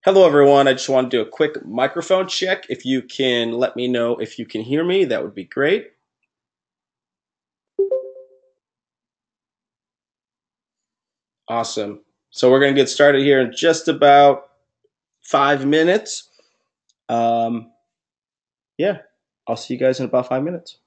Hello, everyone. I just want to do a quick microphone check. If you can let me know if you can hear me, that would be great. Awesome. So we're going to get started here in just about 5 minutes. Um, yeah, I'll see you guys in about 5 minutes.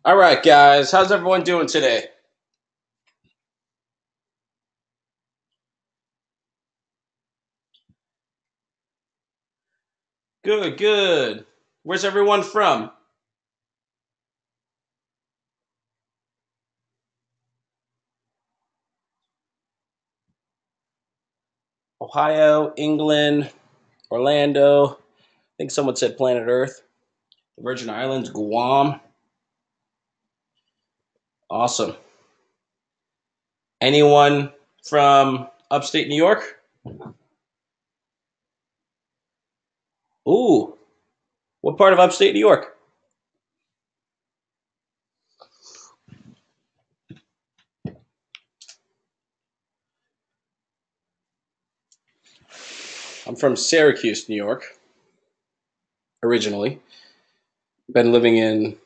All right, guys, how's everyone doing today? Good, good. Where's everyone from? Ohio, England, Orlando. I think someone said planet Earth. The Virgin Islands, Guam. Awesome. Anyone from upstate New York? Ooh, what part of upstate New York? I'm from Syracuse, New York, originally. Been living in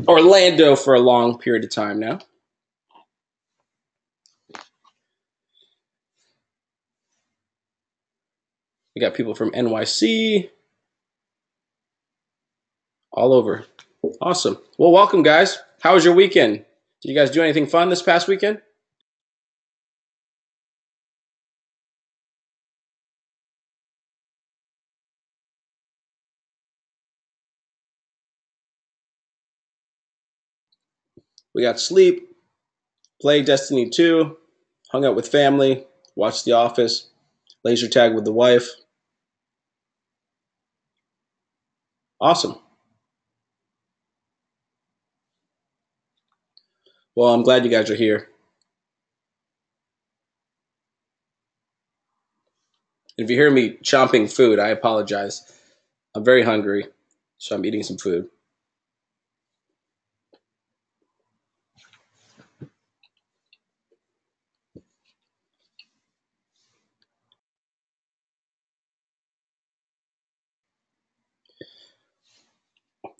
Orlando for a long period of time now. We got people from NYC, all over. Awesome. Well, welcome, guys. How was your weekend? Did you guys do anything fun this past weekend? We got sleep, played Destiny 2, hung out with family, watched The Office, laser tag with the wife. Awesome. Well, I'm glad you guys are here. If you hear me chomping food, I apologize. I'm very hungry, so I'm eating some food.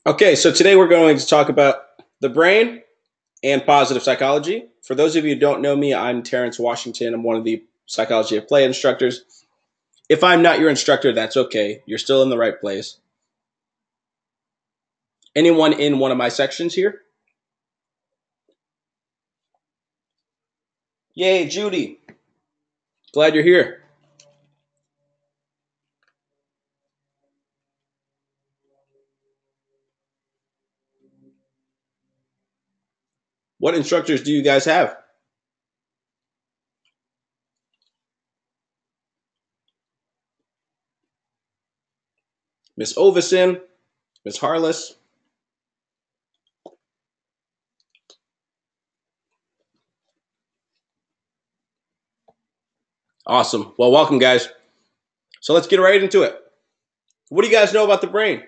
Okay, so today we're going to talk about the brain and positive psychology. For those of you who don't know me, I'm Terrence Washington. I'm one of the Psychology of Play instructors. If I'm not your instructor, that's okay. You're still in the right place. Anyone in one of my sections here? Yay, Judy. Glad you're here. What instructors do you guys have? Miss Ovison, Miss Harless. Awesome. Well, welcome, guys. So let's get right into it. What do you guys know about the brain?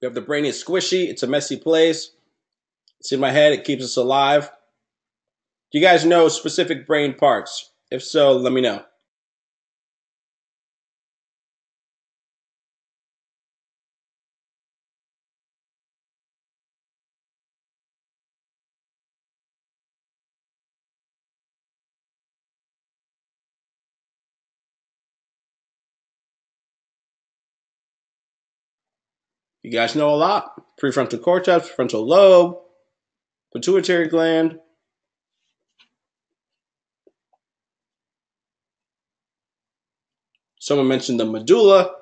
We have the brain is squishy. It's a messy place. It's in my head. It keeps us alive. Do you guys know specific brain parts? If so, let me know. You guys know a lot. Prefrontal cortex, frontal lobe, pituitary gland. Someone mentioned the medulla.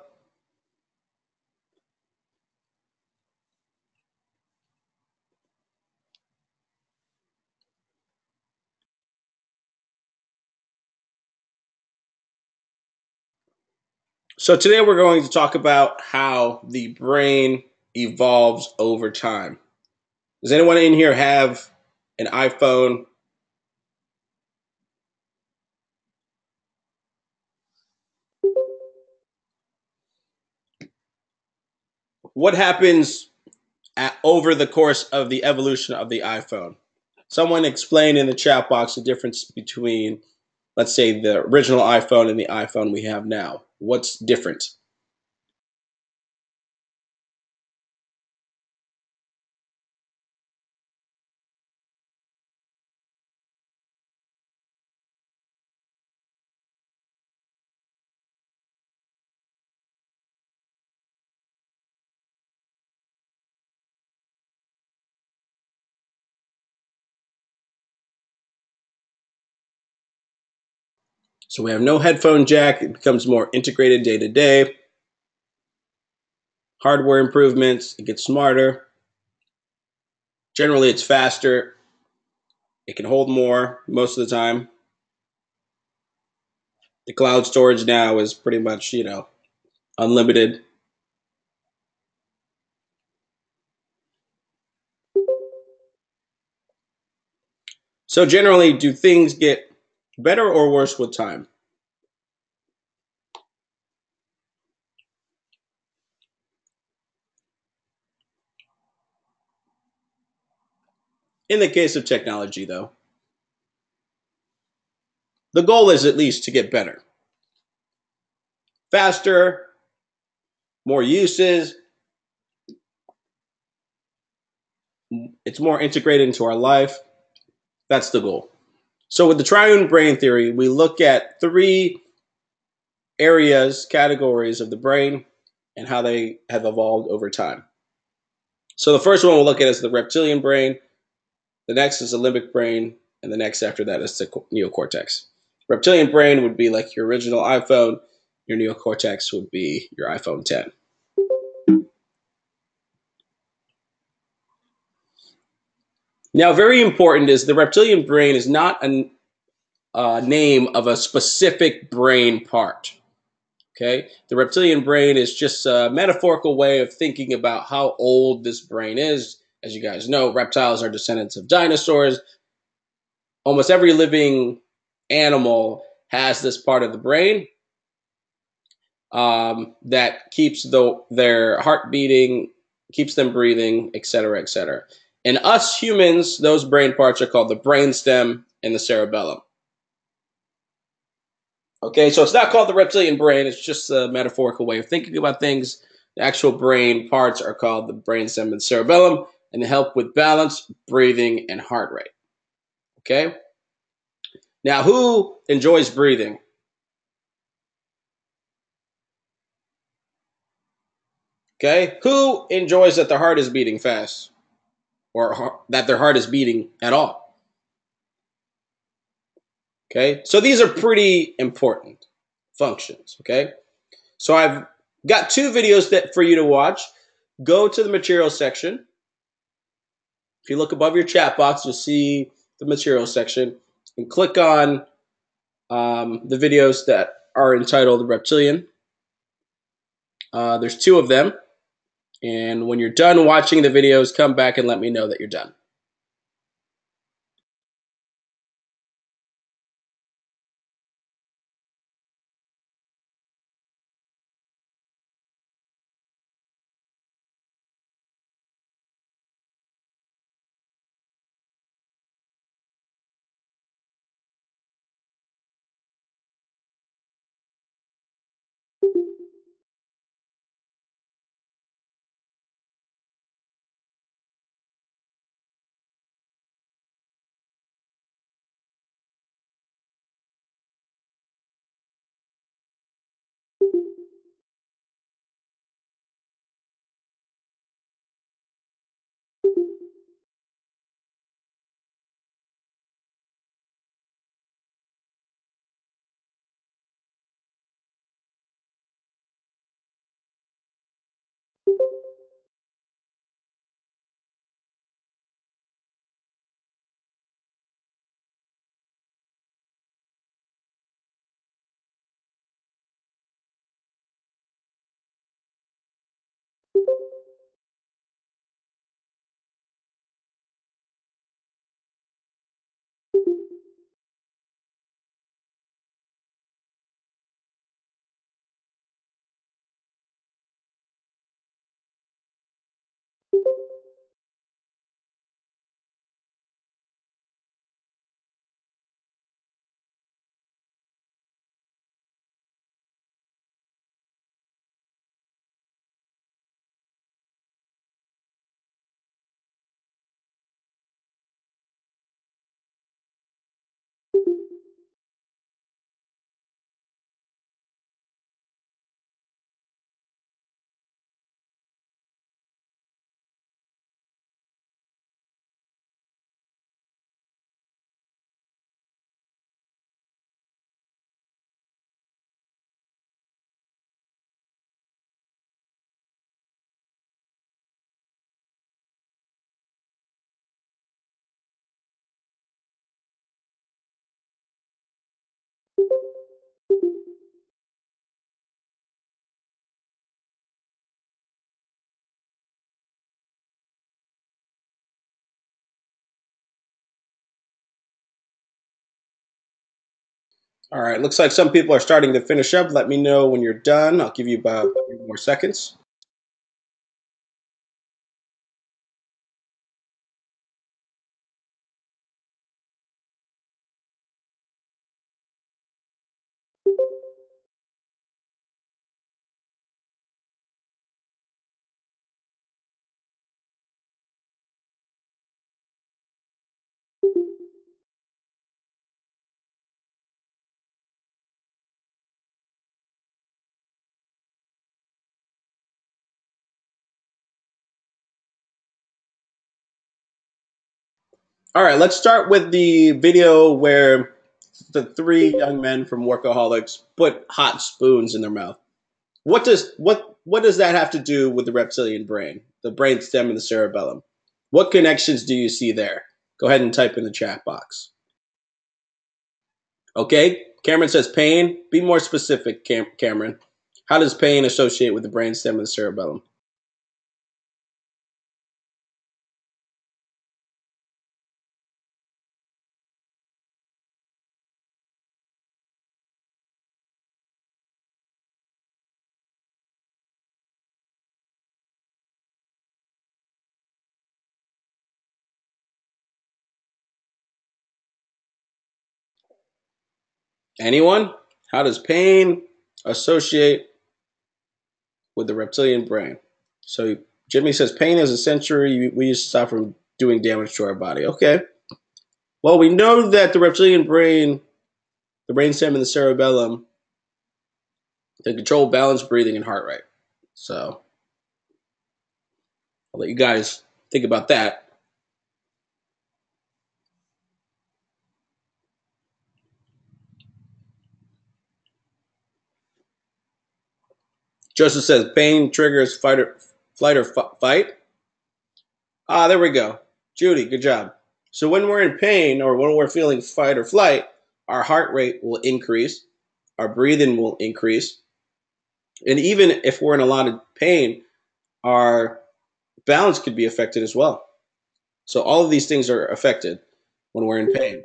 So today we're going to talk about how the brain evolves over time. Does anyone in here have an iPhone? What happens over the course of the evolution of the iPhone? Someone explain in the chat box the difference between, let's say, the original iPhone and the iPhone we have now. What's different? So we have no headphone jack. It becomes more integrated day to day. Hardware improvements. It gets smarter. Generally, it's faster. It can hold more most of the time. The cloud storage now is pretty much, unlimited. So generally, do things get better or worse with time? In the case of technology, though, the goal is at least to get better. Faster, more uses, it's more integrated into our life. That's the goal. So with the triune brain theory, we look at three areas, categories of the brain, and how they have evolved over time. So the first one we'll look at is the reptilian brain. The next is the limbic brain, and the next after that is the neocortex. Reptilian brain would be like your original iPhone. Your neocortex would be your iPhone 10. Now, very important is the reptilian brain is not a name of a specific brain part. Okay, the reptilian brain is just a metaphorical way of thinking about how old this brain is. As you guys know, reptiles are descendants of dinosaurs. Almost every living animal has this part of the brain that keeps their heart beating, keeps them breathing, etc., etc. In us humans, those brain parts are called the brainstem and the cerebellum. Okay, so it's not called the reptilian brain. It's just a metaphorical way of thinking about things. The actual brain parts are called the brainstem and cerebellum, and they help with balance, breathing, and heart rate. Okay? Now, who enjoys breathing? Okay? Who enjoys that their heart is beating fast or that their heart is beating at all? Okay? So these are pretty important functions. Okay? So I've got two videos that for you to watch. Go to the materials section. If you look above your chat box, you'll see the materials section and click on the videos that are entitled Reptilian. There's two of them. And when you're done watching the videos, come back and let me know that you're done. All right, looks like some people are starting to finish up. Let me know when you're done. I'll give you about 3 more seconds. All right, let's start with the video where the three young men from Workaholics put hot spoons in their mouth. What does that have to do with the reptilian brain, the brainstem and the cerebellum? What connections do you see there? Go ahead and type in the chat box. Okay, Cameron says pain. Be more specific, Cameron. How does pain associate with the brainstem and the cerebellum? Anyone? How does pain associate with the reptilian brain? So Jimmy says pain is a sensory we use to stop from doing damage to our body. Okay. Well, we know that the reptilian brain, the brainstem and the cerebellum, they control balance, breathing, and heart rate. So I'll let you guys think about that. Joseph says pain triggers flight or fight. Ah, there we go. Judy, good job. So when we're in pain or when we're feeling fight or flight, our heart rate will increase, our breathing will increase, and even if we're in a lot of pain, our balance could be affected as well. So all of these things are affected when we're in pain.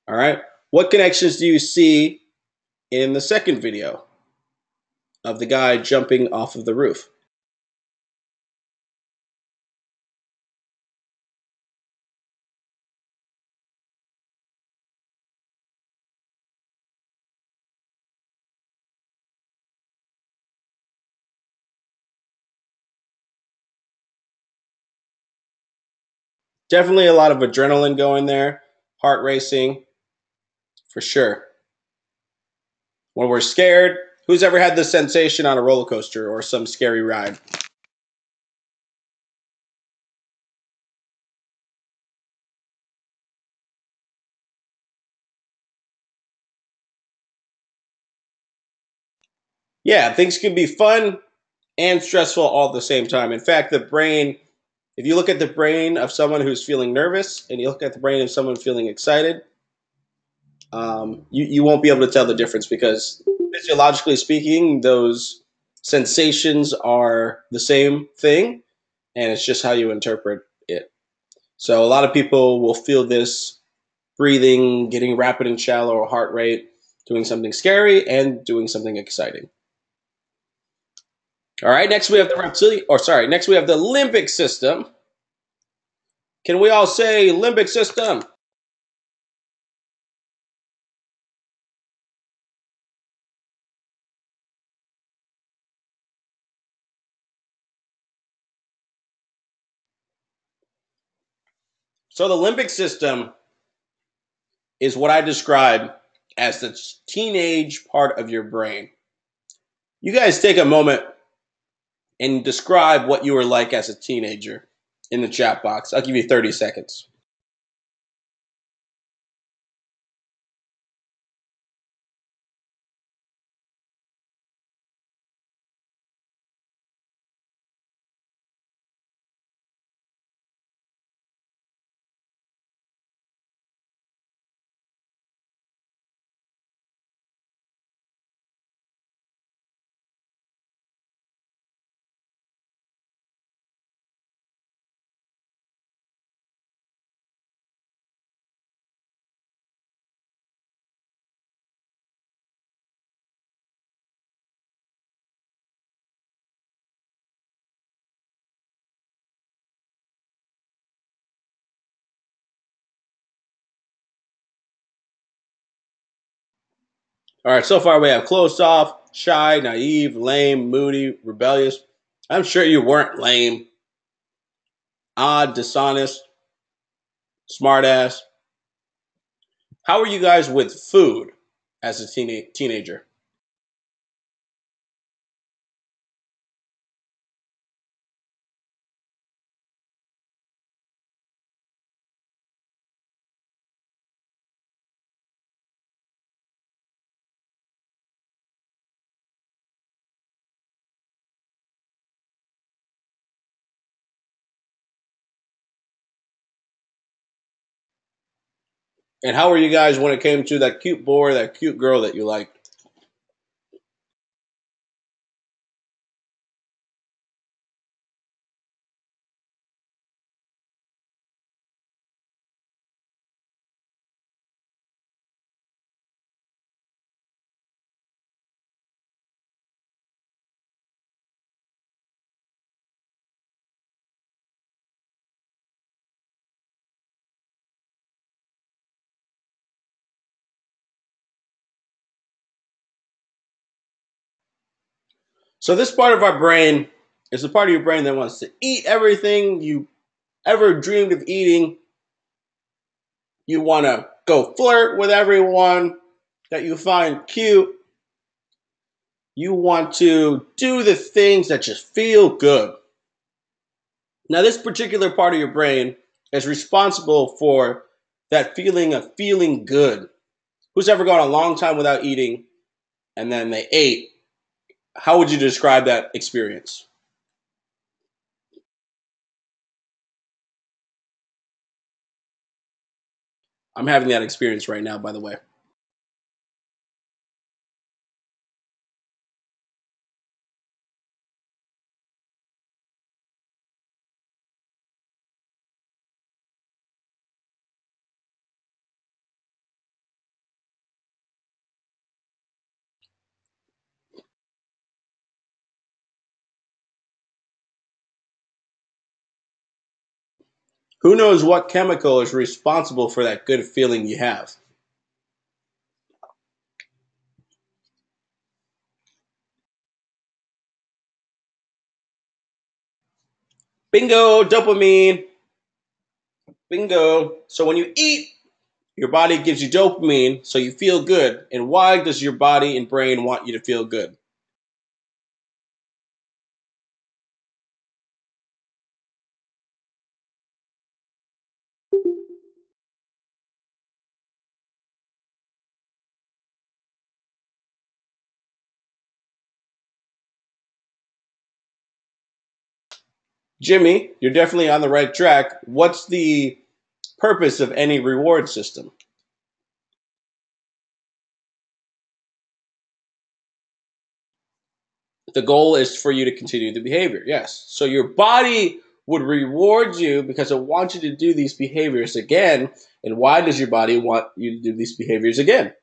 All right. What connections do you see in the second video of the guy jumping off of the roof? Definitely a lot of adrenaline going there, heart racing, for sure. When we're scared, who's ever had this sensation on a roller coaster or some scary ride? Yeah, things can be fun and stressful all at the same time. In fact, the brain, if you look at the brain of someone who's feeling nervous and you look at the brain of someone feeling excited, you won't be able to tell the difference because physiologically speaking, those sensations are the same thing, and it's just how you interpret it. So a lot of people will feel this breathing, getting rapid and shallow heart rate, doing something scary and doing something exciting. All right, next we have the next we have the limbic system. Can we all say limbic system? So the limbic system is what I describe as the teenage part of your brain. You guys take a moment and describe what you were like as a teenager in the chat box. I'll give you 30 seconds. All right, so far we have closed off, shy, naive, lame, moody, rebellious. I'm sure you weren't lame, odd, dishonest, smartass. How are you guys with food as a teenager? And how are you guys when it came to that cute boy, that cute girl that you liked? So this part of our brain is the part of your brain that wants to eat everything you ever dreamed of eating. You want to go flirt with everyone that you find cute. You want to do the things that just feel good. Now, this particular part of your brain is responsible for that feeling of feeling good. Who's ever gone a long time without eating and then they ate? How would you describe that experience? I'm having that experience right now, by the way. Who knows what chemical is responsible for that good feeling you have? Bingo, dopamine. Bingo. So when you eat, your body gives you dopamine, so you feel good. And why does your body and brain want you to feel good? Jimmy, you're definitely on the right track. What's the purpose of any reward system? The goal is for you to continue the behavior. Yes. So your body would reward you because it wants you to do these behaviors again. And why does your body want you to do these behaviors again?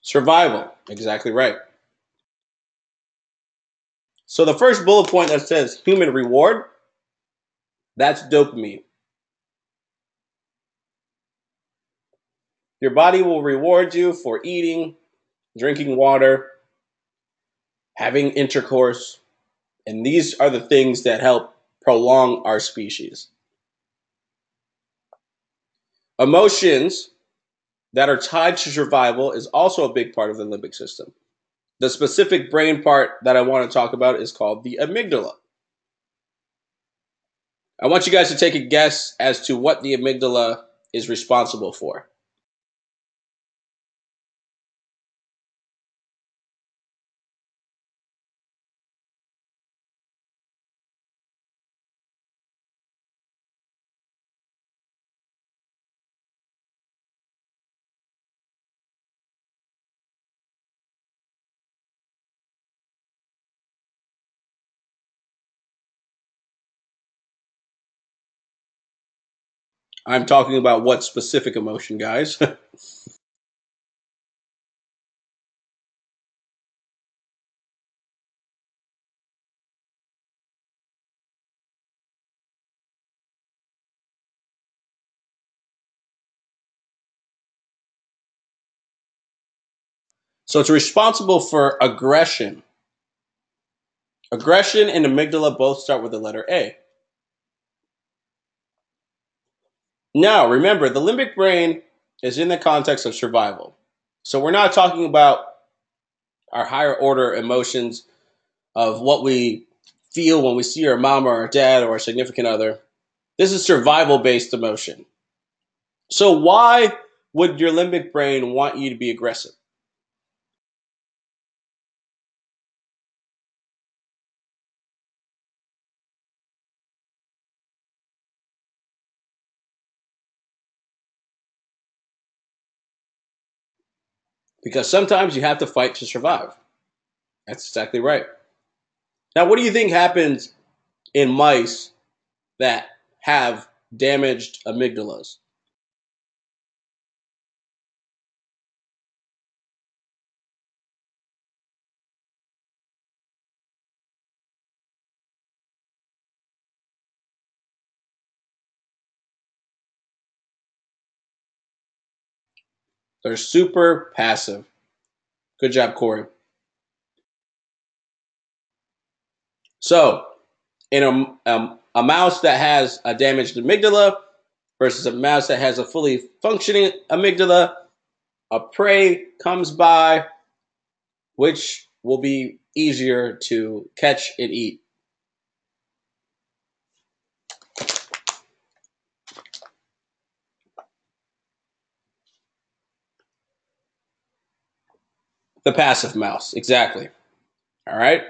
Survival. Exactly right. So the first bullet point that says human reward, that's dopamine. Your body will reward you for eating, drinking water, having intercourse, and these are the things that help prolong our species. Emotions that are tied to survival is also a big part of the limbic system. The specific brain part that I want to talk about is called the amygdala. I want you guys to take a guess as to what the amygdala is responsible for. I'm talking about what specific emotion, guys? So it's responsible for aggression. Aggression and amygdala both start with the letter A. Now, remember, the limbic brain is in the context of survival. So we're not talking about our higher order emotions of what we feel when we see our mom or our dad or our significant other. This is survival-based emotion. So why would your limbic brain want you to be aggressive? Because sometimes you have to fight to survive. That's exactly right. Now, what do you think happens in mice that have damaged amygdalas? They're super passive. Good job, Corey. So, in a mouse that has a damaged amygdala versus a mouse that has a fully functioning amygdala, a prey comes by, which will be easier to catch and eat? The passive mouse, exactly. All right.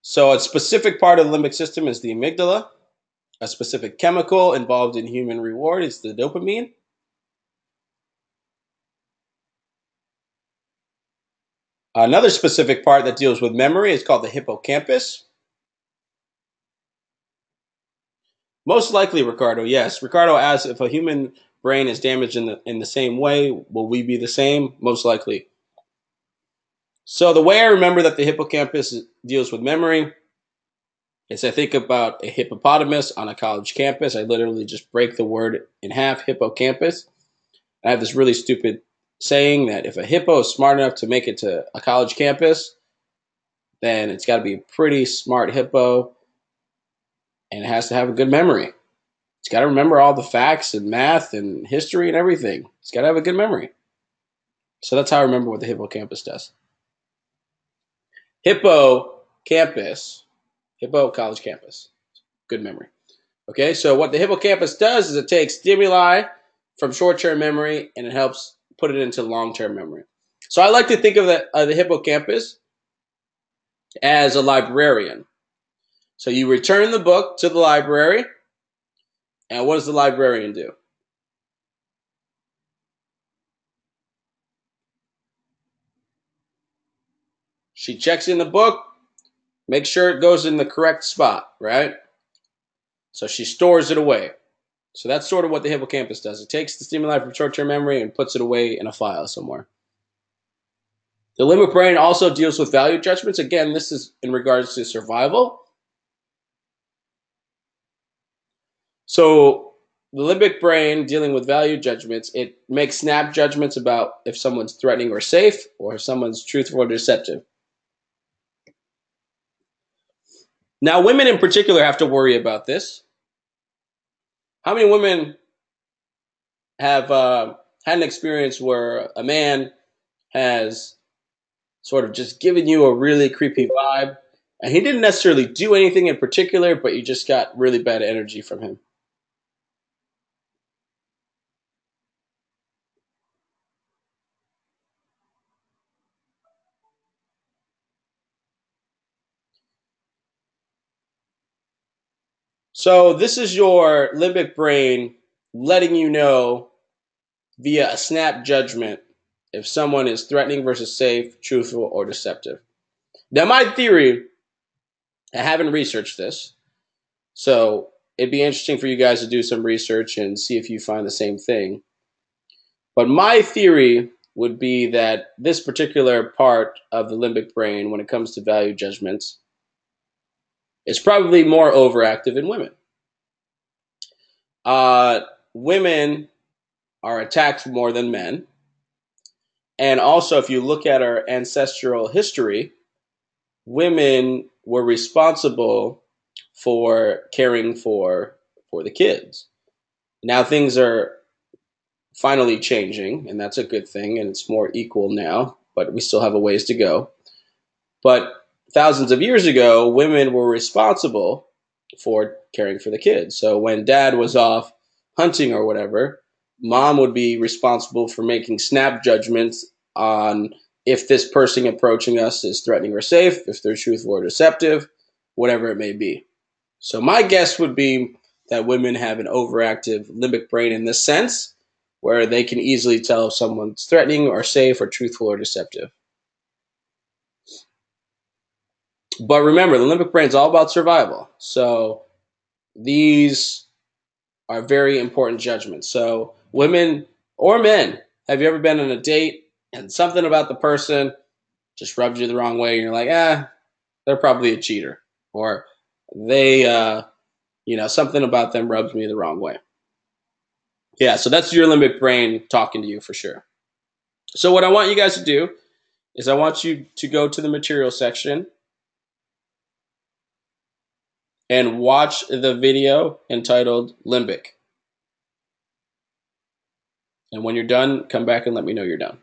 So, a specific part of the limbic system is the amygdala. A specific chemical involved in human reward is the dopamine. Another specific part that deals with memory is called the hippocampus. Most likely, Ricardo, yes. Ricardo asks if a human brain is damaged in the same way, will we be the same? Most likely. So the way I remember that the hippocampus deals with memory is I think about a hippopotamus on a college campus. I literally just break the word in half, hippocampus. I have this really stupid saying that if a hippo is smart enough to make it to a college campus, then it's got to be a pretty smart hippo and it has to have a good memory. It's got to remember all the facts and math and history and everything. It's got to have a good memory. So that's how I remember what the hippocampus does. Hippocampus, hippo college campus, good memory. Okay, so what the hippocampus does is it takes stimuli from short-term memory and it helps put it into long-term memory. So I like to think of the hippocampus as a librarian. So you return the book to the library, and what does the librarian do? She checks in the book, makes sure it goes in the correct spot, right? So she stores it away. So that's sort of what the hippocampus does. It takes the stimuli from short-term memory and puts it away in a file somewhere. The limbic brain also deals with value judgments. Again, this is in regards to survival. So the limbic brain dealing with value judgments, it makes snap judgments about if someone's threatening or safe or if someone's truthful or deceptive. Now, women in particular have to worry about this. How many women have had an experience where a man has sort of just given you a really creepy vibe, and he didn't necessarily do anything in particular, but you just got really bad energy from him? So this is your limbic brain letting you know via a snap judgment if someone is threatening versus safe, truthful, or deceptive. Now, my theory, I haven't researched this, so it'd be interesting for you guys to do some research and see if you find the same thing. But my theory would be that this particular part of the limbic brain, when it comes to value judgments, is probably more overactive in women. Uh, Women are attacked more than men. And also, if you look at our ancestral history, women were responsible for caring for the kids. Now things are finally changing, and that's a good thing, and it's more equal now, but we still have a ways to go. But thousands of years ago, women were responsible for caring for the kids. So when dad was off hunting or whatever, mom would be responsible for making snap judgments on if this person approaching us is threatening or safe, if they're truthful or deceptive, whatever it may be. So my guess would be that women have an overactive limbic brain in this sense, where they can easily tell if someone's threatening or safe or truthful or deceptive. But remember, the limbic brain is all about survival. So these are very important judgments. So women or men, have you ever been on a date and something about the person just rubs you the wrong way and you're like, they're probably a cheater, or they, something about them rubs me the wrong way. Yeah, so that's your limbic brain talking to you for sure. So what I want you guys to do is I want you to go to the material section and watch the video entitled Limbic. And when you're done, come back and let me know you're done.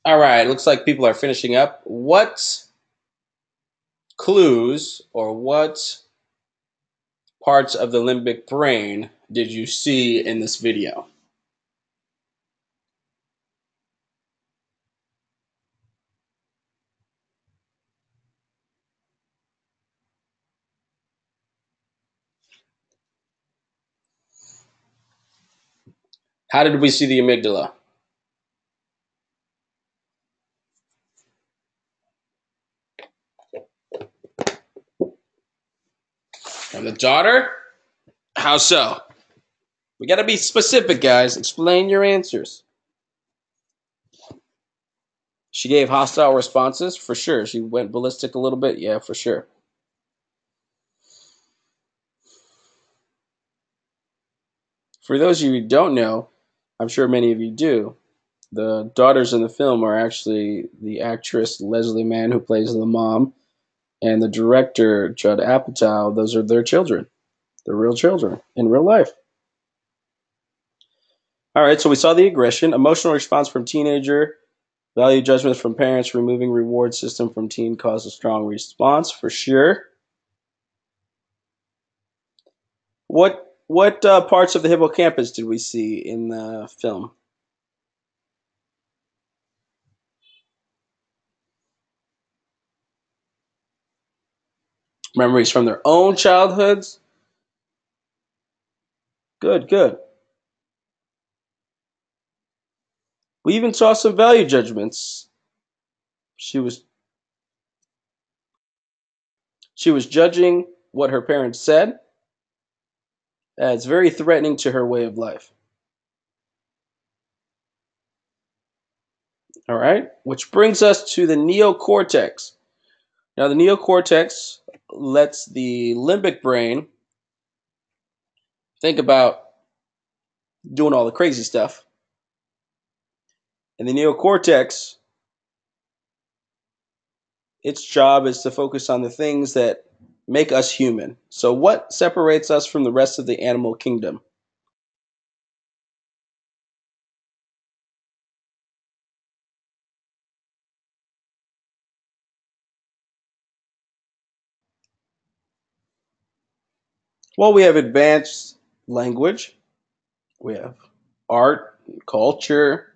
All right, looks like people are finishing up. What clues or what parts of the limbic brain did you see in this video? How did we see the amygdala? daughter? How so? We gotta be specific, guys. Explain your answers. She gave hostile responses? For sure. She went ballistic a little bit? Yeah, for sure. For those of you who don't know, I'm sure many of you do, the daughters in the film are actually the actress Leslie Mann, who plays the mom, and the director Judd Apatow. Those are their children. They're real children in real life. All right, so we saw the aggression, emotional response from teenager, value judgments from parents, removing reward system from teen caused a strong response for sure. What parts of the hippocampus did we see in the film? Memories from their own childhoods. Good, good. We even saw some value judgments. She was she was judging what her parents said. It's very threatening to her way of life. All right, which brings us to the neocortex. Now, the neocortex lets the limbic brain think about doing all the crazy stuff. And the neocortex, its job is to focus on the things that make us human. So, what separates us from the rest of the animal kingdom? Well, we have advanced language, we have art, culture,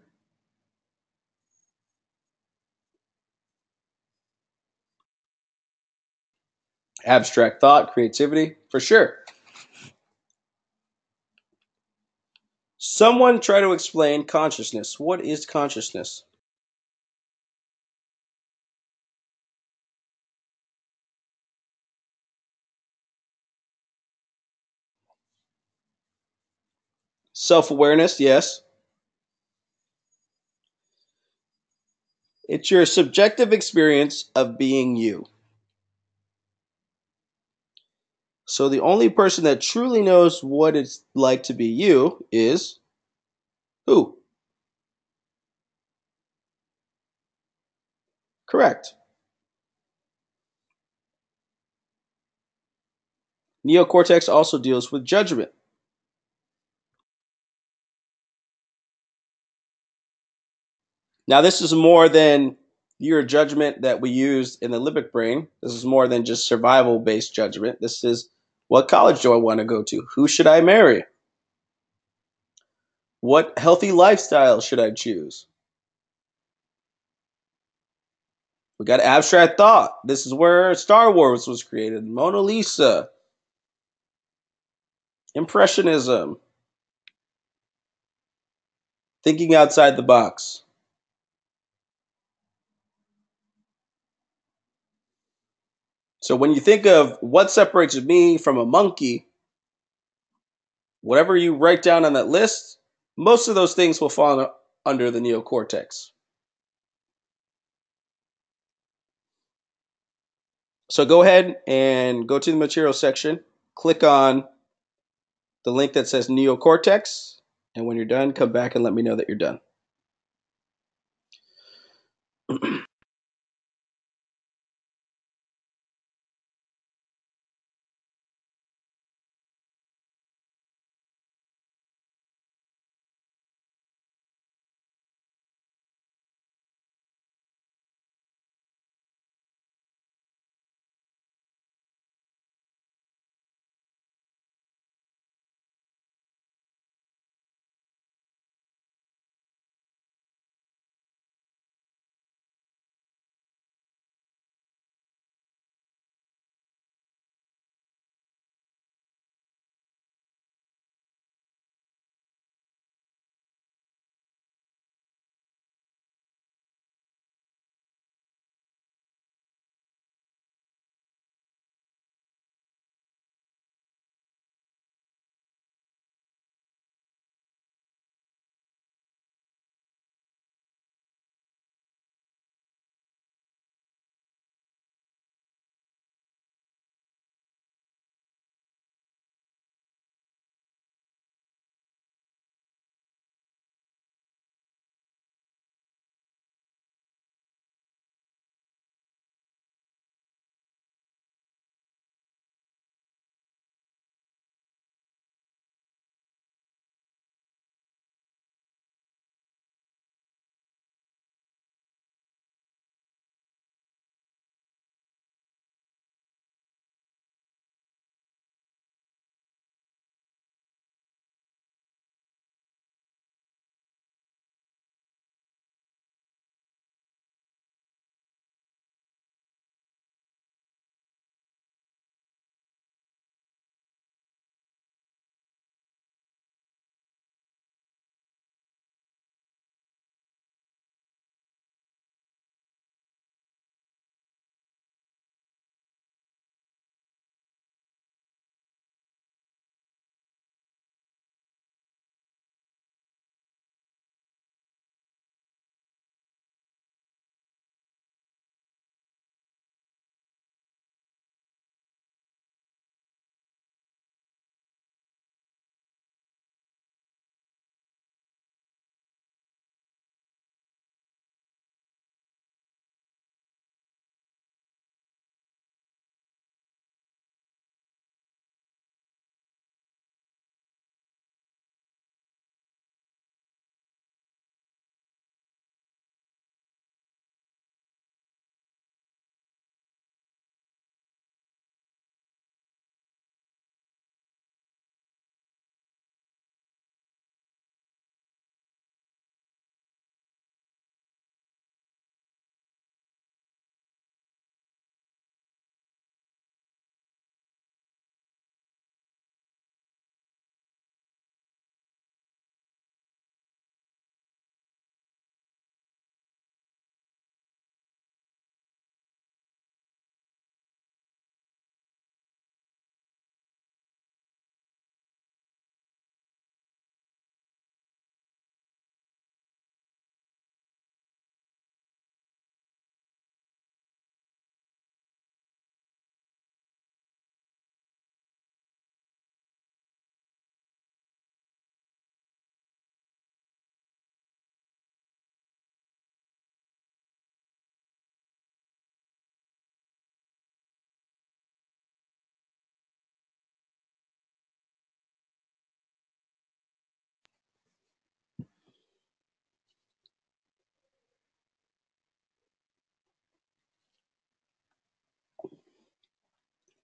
abstract thought, creativity, for sure. Someone try to explain consciousness. What is consciousness? Self awareness, yes. It's your subjective experience of being you. So the only person that truly knows what it's like to be you is who? Correct. Neocortex also deals with judgment. Now, this is more than your judgment that we use in the limbic brain. This is more than just survival based judgment. This is what college do I want to go to? Who should I marry? What healthy lifestyle should I choose? We got abstract thought. This is where Star Wars was created, Mona Lisa, Impressionism, thinking outside the box. So when you think of what separates me from a monkey, whatever you write down on that list, most of those things will fall under the neocortex. So go ahead and go to the material section, click on the link that says neocortex, and when you're done, come back and let me know that you're done.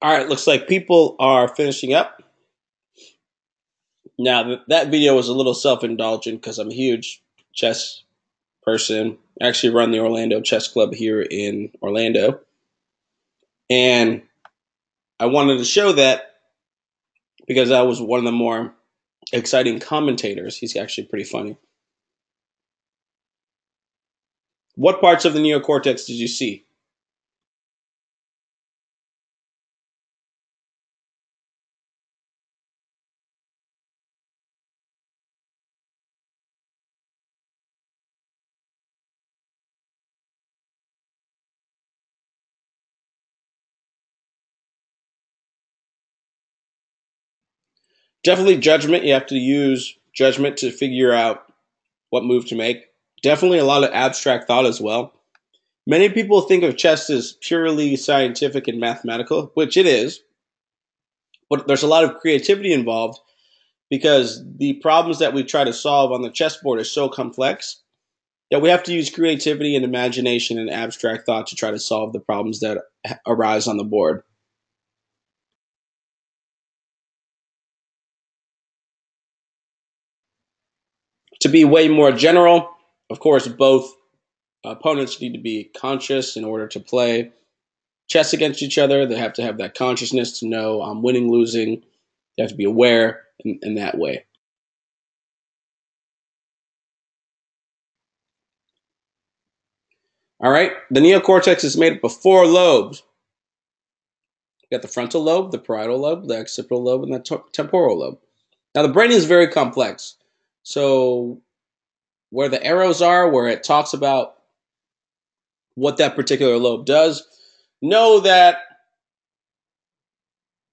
All right, looks like people are finishing up. Now, that video was a little self-indulgent because I'm a huge chess person. I actually run the Orlando Chess Club here in Orlando. And I wanted to show that because I was one of the more exciting commentators. He's actually pretty funny. What parts of the neocortex did you see? Definitely judgment. You have to use judgment to figure out what move to make. Definitely a lot of abstract thought as well. Many people think of chess as purely scientific and mathematical, which it is, but there's a lot of creativity involved because the problems that we try to solve on the chessboard are so complex that we have to use creativity and imagination and abstract thought to try to solve the problems that arise on the board. To be way more general, of course, both opponents need to be conscious in order to play chess against each other. They have to have that consciousness to know I'm winning, losing. They have to be aware in that way. All right. The neocortex is made up of 4 lobes. You got the frontal lobe, the parietal lobe, the occipital lobe, and the temporal lobe. Now, the brain is very complex. So, where the arrows are, where it talks about what that particular lobe does, know that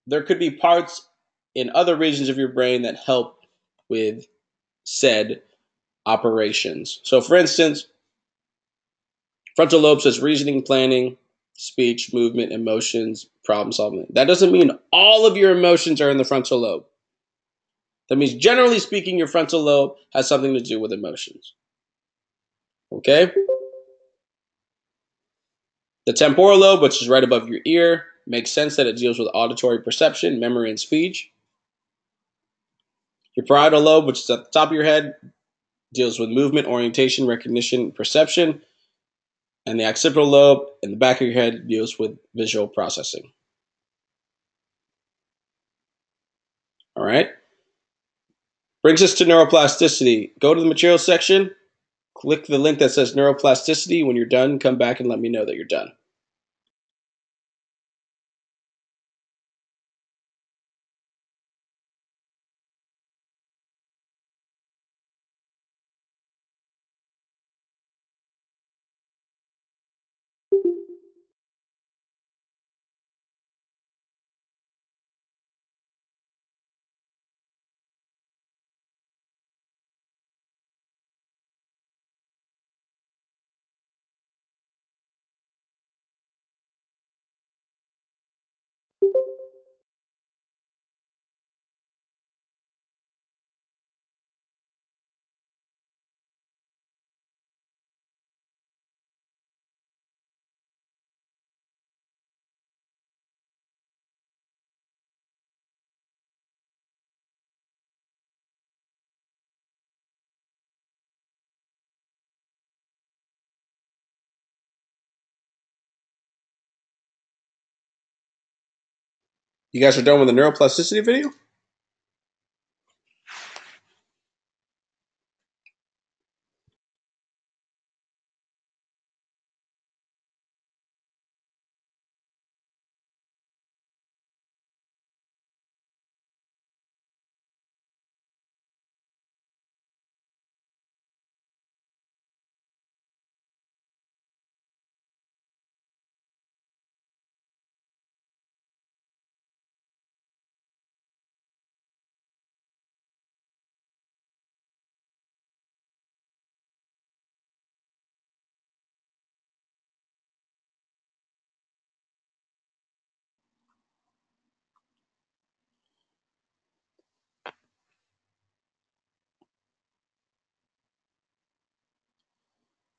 there could be parts in other regions of your brain that help with said operations. So, for instance, frontal lobe says reasoning, planning, speech, movement, emotions, problem solving. That doesn't mean all of your emotions are in the frontal lobe. That means, generally speaking, your frontal lobe has something to do with emotions. Okay? The temporal lobe, which is right above your ear, makes sense that it deals with auditory perception, memory, and speech. Your parietal lobe, which is at the top of your head, deals with movement, orientation, recognition, perception. And the occipital lobe in the back of your head deals with visual processing. All right? Brings us to neuroplasticity. Go to the material section, click the link that says neuroplasticity. When you're done, come back and let me know that you're done. You guys are done with the neuroplasticity video?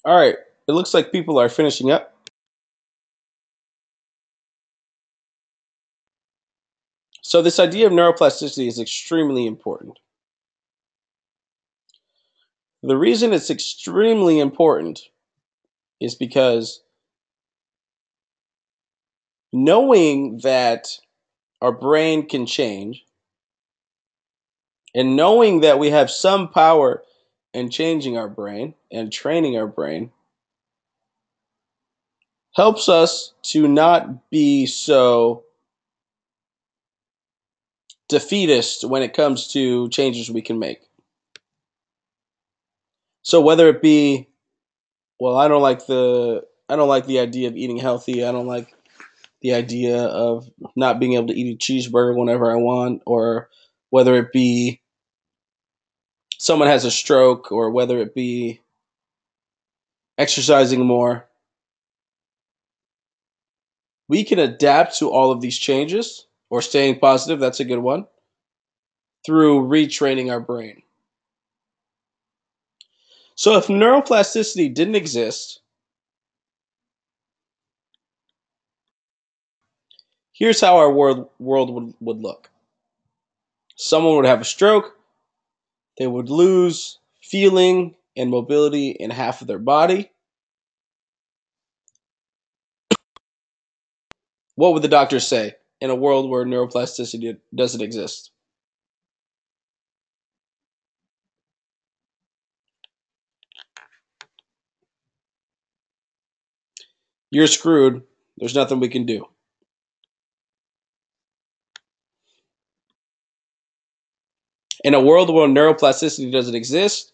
All right. It looks like people are finishing up. So this idea of neuroplasticity is extremely important. The reason it's extremely important is because knowing that our brain can change and knowing that we have some power in changing our brain and training our brain helps us to not be so defeatist when it comes to changes we can make. So whether it be, well, I don't like the idea of eating healthy. I don't like the idea of not being able to eat a cheeseburger whenever I want, or whether it be someone has a stroke, or whether it be exercising more. We can adapt to all of these changes, or staying positive, that's a good one, through retraining our brain. So if neuroplasticity didn't exist, here's how our world would look. Someone would have a stroke, they would lose feeling and mobility in half of their body. What would the doctors say in a world where neuroplasticity doesn't exist? You're screwed. There's nothing we can do. In a world where neuroplasticity doesn't exist,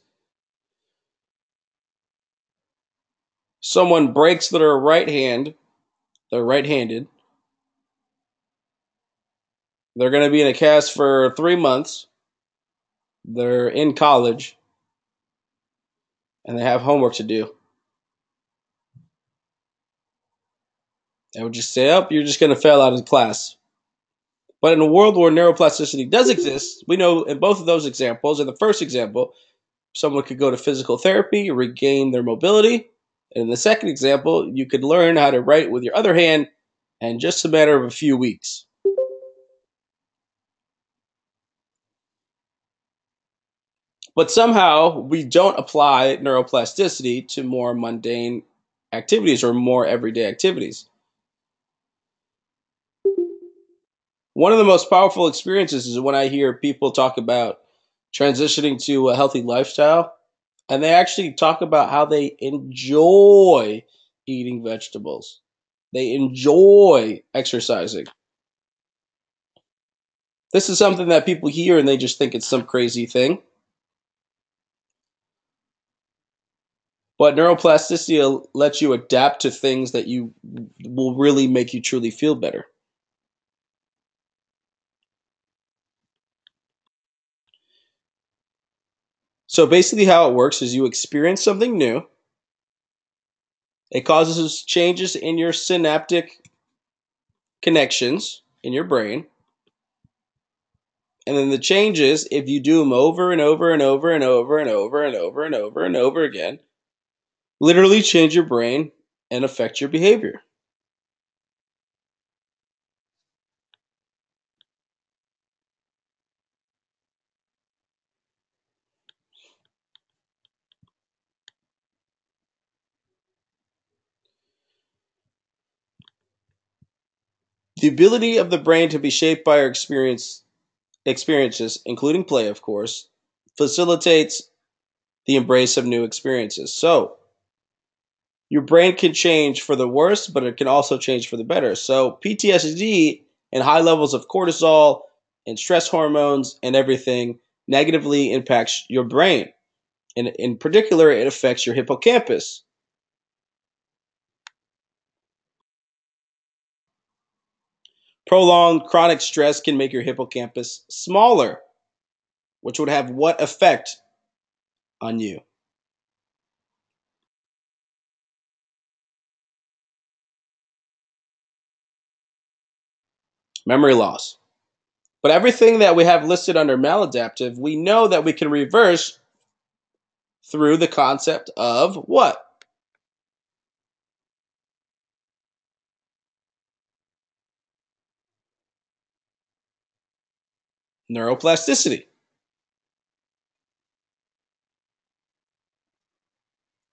someone breaks their right hand, they're right-handed, they're going to be in a cast for 3 months, they're in college, and they have homework to do. They would just say, oh, you're just going to fail out of class. But in a world where neuroplasticity does exist, we know in both of those examples, in the first example, someone could go to physical therapy, regain their mobility. And in the second example, you could learn how to write with your other hand in just a matter of a few weeks. But somehow we don't apply neuroplasticity to more mundane activities or more everyday activities. One of the most powerful experiences is when I hear people talk about transitioning to a healthy lifestyle, and they actually talk about how they enjoy eating vegetables. They enjoy exercising. This is something that people hear and they just think it's some crazy thing. But neuroplasticity lets you adapt to things that you will really make you truly feel better. So basically, how it works is you experience something new. It causes changes in your synaptic connections in your brain. And then the changes, if you do them over and over and over and over and over and over and over and over again, literally change your brain and affect your behavior. The ability of the brain to be shaped by our experiences, including play, of course, facilitates the embrace of new experiences. So, your brain can change for the worse, but it can also change for the better. So, PTSD and high levels of cortisol and stress hormones and everything negatively impacts your brain. And in particular, it affects your hippocampus. Prolonged chronic stress can make your hippocampus smaller, which would have what effect on you? Memory loss. But everything that we have listed under maladaptive, we know that we can reverse through the concept of what? Neuroplasticity.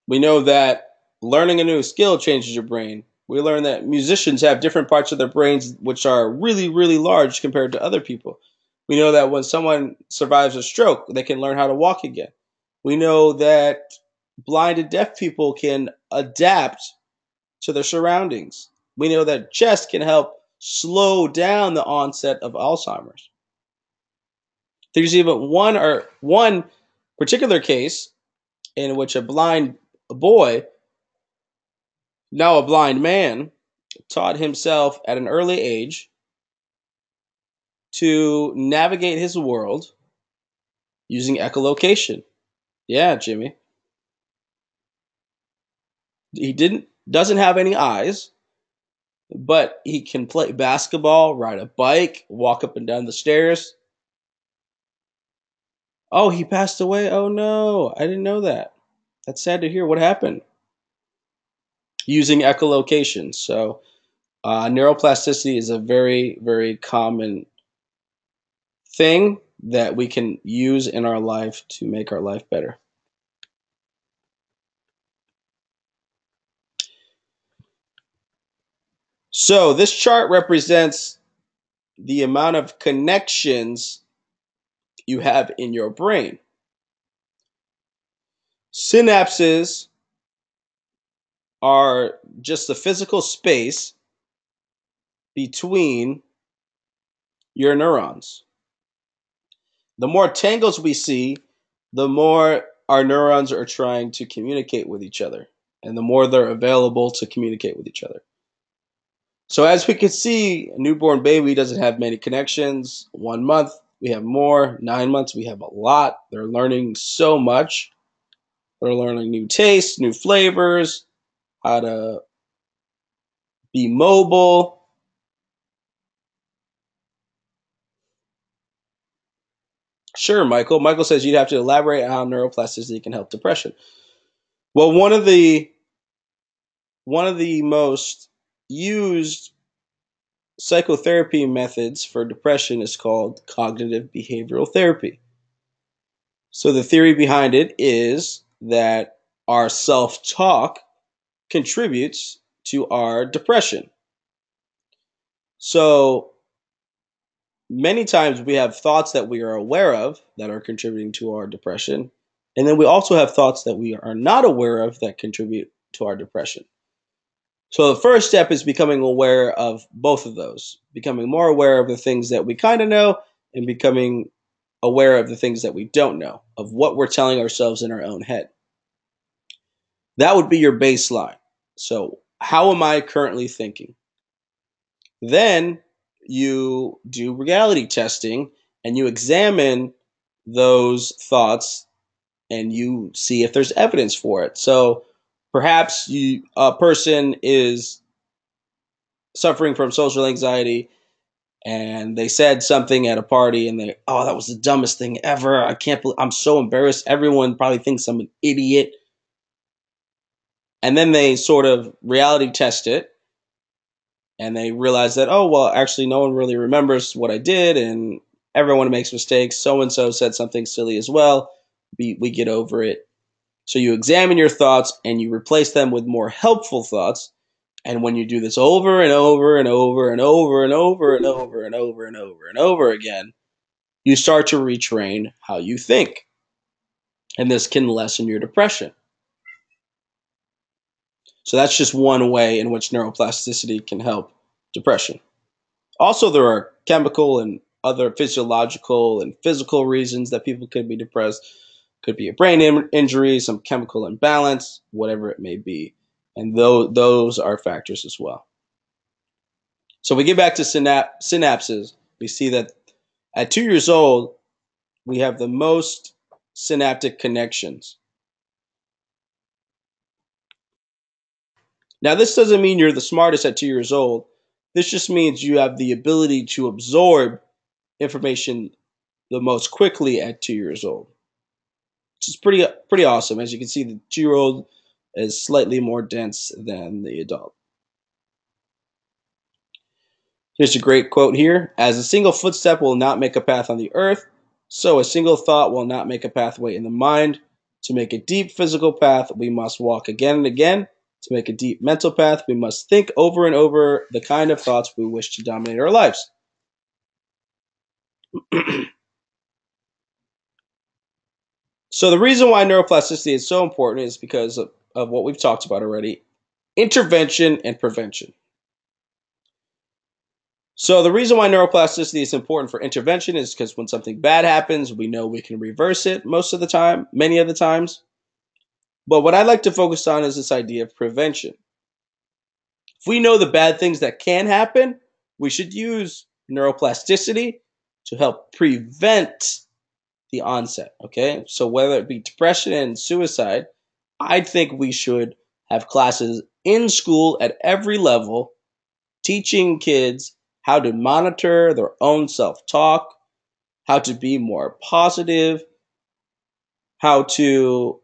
We know that learning a new skill changes your brain. We learn that musicians have different parts of their brains which are really, really large compared to other people. We know that when someone survives a stroke, they can learn how to walk again. We know that blind and deaf people can adapt to their surroundings. We know that chess can help slow down the onset of Alzheimer's. There's even one particular case in which a blind boy, now a blind man, taught himself at an early age to navigate his world using echolocation. Yeah, Jimmy. He doesn't have any eyes, but he can play basketball, ride a bike, walk up and down the stairs. Oh, he passed away. Oh no, I didn't know that. That's sad to hear. What happened? Using echolocation. So, neuroplasticity is a very, very common thing that we can use in our life to make our life better. So, this chart represents the amount of connections you have in your brain. Synapses are just the physical space between your neurons. The more tangles we see, the more our neurons are trying to communicate with each other, and the more they're available to communicate with each other. So, as we can see, a newborn baby doesn't have many connections. 1 month, we have more. 9 months, we have a lot. They're learning so much. They're learning new tastes, new flavors, how to be mobile. Sure, Michael. Michael says you'd have to elaborate on how neuroplasticity can help depression. Well, one of the most used psychotherapy methods for depression is called cognitive behavioral therapy. So the theory behind it is that our self-talk contributes to our depression. So many times we have thoughts that we are aware of that are contributing to our depression, and then we also have thoughts that we are not aware of that contribute to our depression. So the first step is becoming aware of both of those, becoming more aware of the things that we kind of know and becoming aware of the things that we don't know, of what we're telling ourselves in our own head. That would be your baseline. So, how am I currently thinking? Then you do reality testing and you examine those thoughts and you see if there's evidence for it. So, perhaps a person is suffering from social anxiety and they said something at a party and oh, that was the dumbest thing ever. I can't believe, I'm so embarrassed. Everyone probably thinks I'm an idiot. And then they sort of reality test it and they realize that, oh, well, actually, no one really remembers what I did and everyone makes mistakes. So and so said something silly as well. We get over it. So you examine your thoughts and you replace them with more helpful thoughts. And when you do this over and over and over and over and over and over and over and over and over again, you start to retrain how you think. And this can lessen your depression. So that's just one way in which neuroplasticity can help depression. Also, there are chemical and other physiological and physical reasons that people could be depressed. Could be a brain injury, some chemical imbalance, whatever it may be. And those are factors as well. So we get back to synapses. We see that at 2 years old, we have the most synaptic connections. Now, this doesn't mean you're the smartest at 2 years old. This just means you have the ability to absorb information the most quickly at 2 years old, which is pretty awesome. As you can see, the 2 year old is slightly more dense than the adult. Here's a great quote here. As a single footstep will not make a path on the earth, so a single thought will not make a pathway in the mind. To make a deep physical path, we must walk again and again. To make a deep mental path, we must think over and over the kind of thoughts we wish to dominate our lives. So the reason why neuroplasticity is so important is because of what we've talked about already: intervention and prevention. So the reason why neuroplasticity is important for intervention is because when something bad happens, we know we can reverse it most of the time, many of the times. But what I'd like to focus on is this idea of prevention. If we know the bad things that can happen, we should use neuroplasticity to help prevent the onset. Okay, so whether it be depression and suicide, I think we should have classes in school at every level teaching kids how to monitor their own self talk, how to be more positive, how to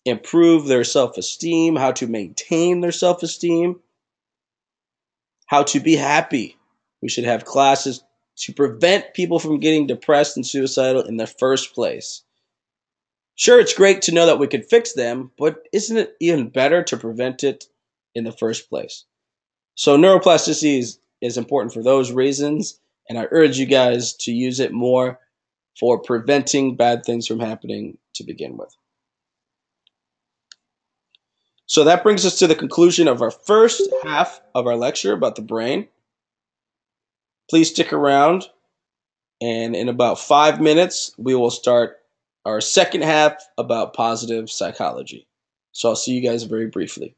improve their self esteem, how to maintain their self esteem, how to be happy. We should have classes to prevent people from getting depressed and suicidal in the first place. Sure, it's great to know that we could fix them, but isn't it even better to prevent it in the first place? So neuroplasticity is important for those reasons, and I urge you guys to use it more for preventing bad things from happening to begin with. So that brings us to the conclusion of our first half of our lecture about the brain. Please stick around, and in about 5 minutes, we will start our second half about positive psychology. So I'll see you guys very briefly.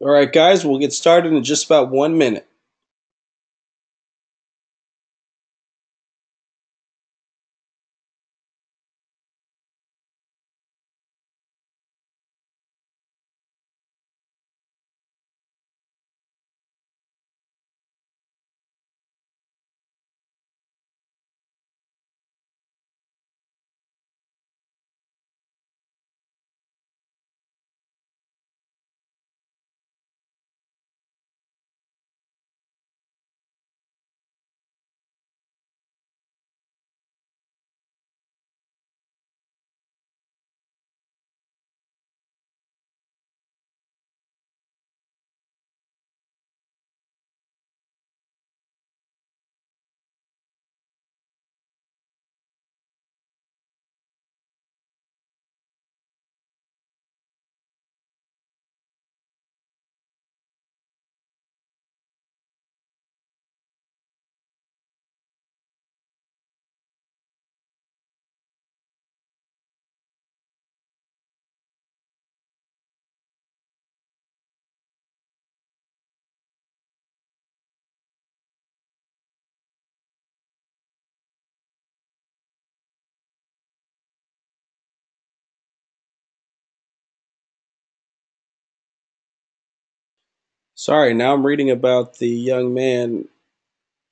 All right, guys, we'll get started in just about 1 minute. Sorry, now I'm reading about the young man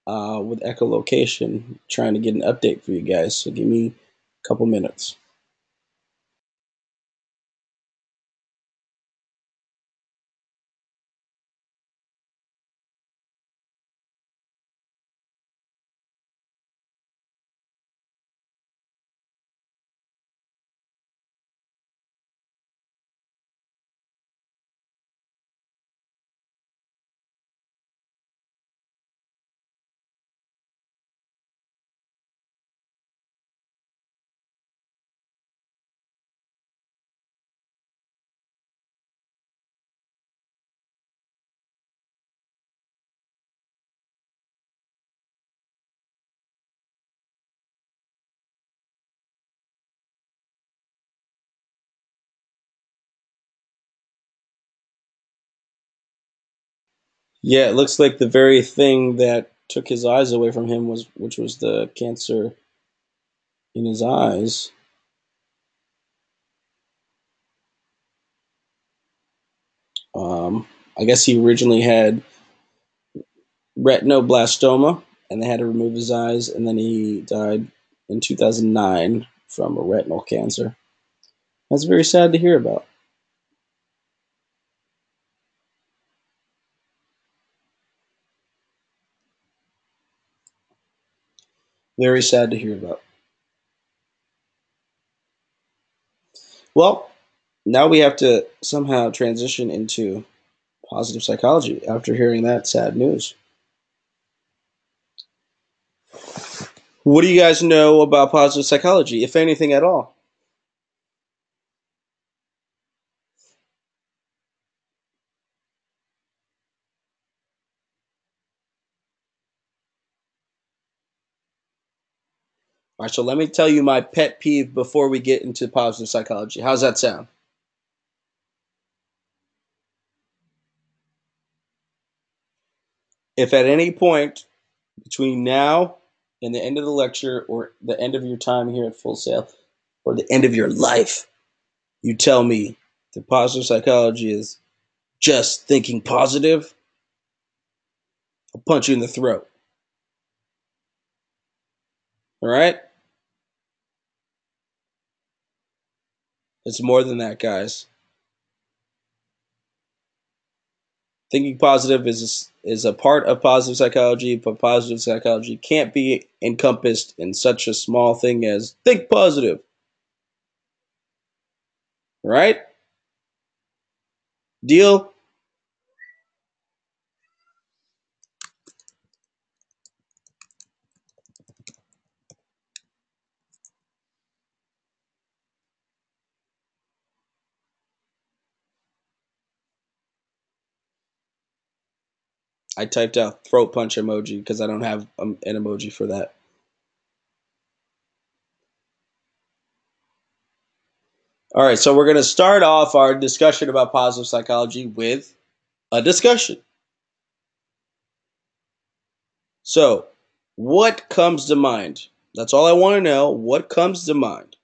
with echolocation trying to get an update for you guys. So give me a couple minutes. Yeah, it looks like the very thing that took his eyes away from him was, which was the cancer in his eyes. I guess he originally had retinoblastoma, and they had to remove his eyes, and then he died in 2009 from a retinal cancer. That's very sad to hear about. Very sad to hear about. Well, now we have to somehow transition into positive psychology after hearing that sad news. What do you guys know about positive psychology, if anything at all? All right, so let me tell you my pet peeve before we get into positive psychology. How's that sound? If at any point between now and the end of the lecture, or the end of your time here at Full Sail, or the end of your life, you tell me that positive psychology is just thinking positive, I'll punch you in the throat. All right? It's more than that, guys. Thinking positive is a part of positive psychology, but positive psychology can't be encompassed in such a small thing as think positive. All right? Deal? I typed out throat punch emoji because I don't have an emoji for that. All right, so we're going to start off our discussion about positive psychology with a discussion. So, what comes to mind? That's all I want to know. What comes to mind?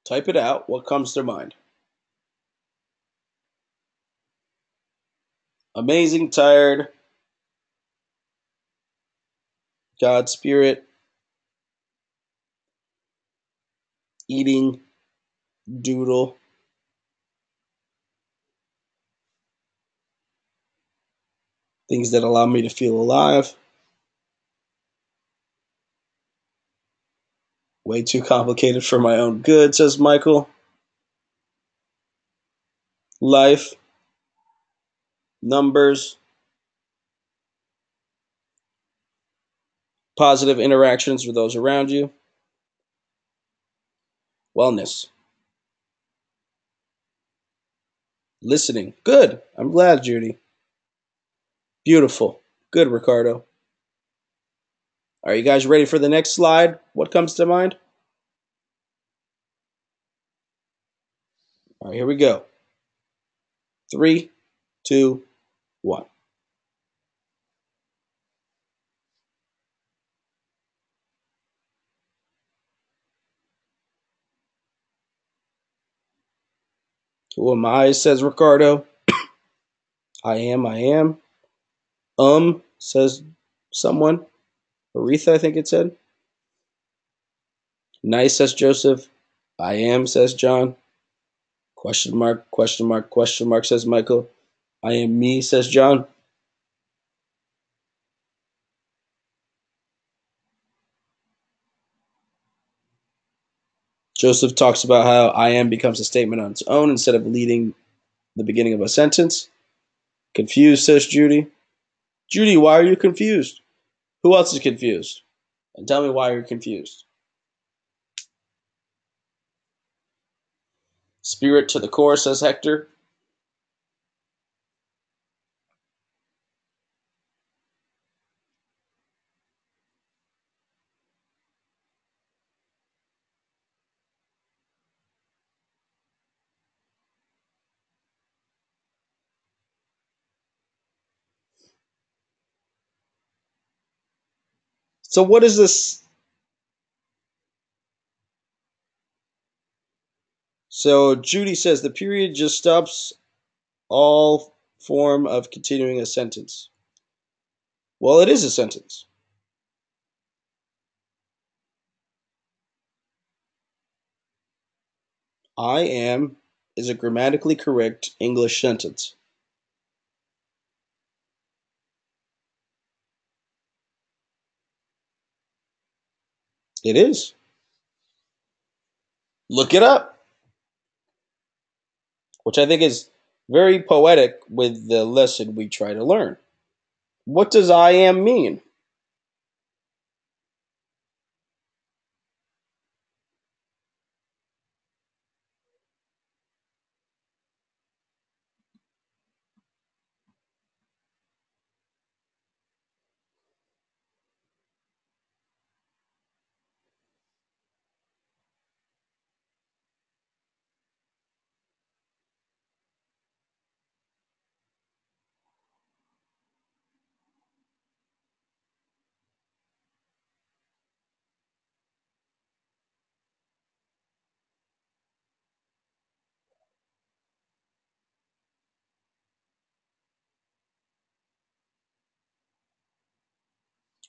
Type it out. What comes to mind? Amazing, tired, God, spirit, eating, doodle. Things that allow me to feel alive. Way too complicated for my own good, says Michael. Life, numbers, positive interactions with those around you, wellness, listening. Good. I'm glad, Judy. Beautiful. Good, Ricardo. Are you guys ready for the next slide? What comes to mind? All right, here we go. 3, 2, 1. Who am I, says Ricardo. I am. Says someone. Aretha, I think it said. Nice, says Joseph. I am, says John. Question mark, question mark, question mark, says Michael. I am me, says John. Joseph talks about how I am becomes a statement on its own instead of leading the beginning of a sentence. Confused, says Judy. Judy, why are you confused? Who else is confused? And tell me why you're confused. Spirit to the core, says Hector. So what is this? So Judy says the period just stops all form of continuing a sentence. Well, it is a sentence. I am is a grammatically correct English sentence. It is. Look it up, which I think is very poetic with the lesson we try to learn. What does I am mean?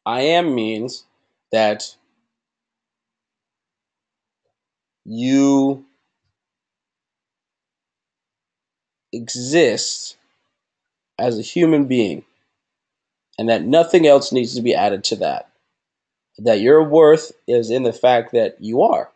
I am means that you exist as a human being and that nothing else needs to be added to that. That your worth is in the fact that you are.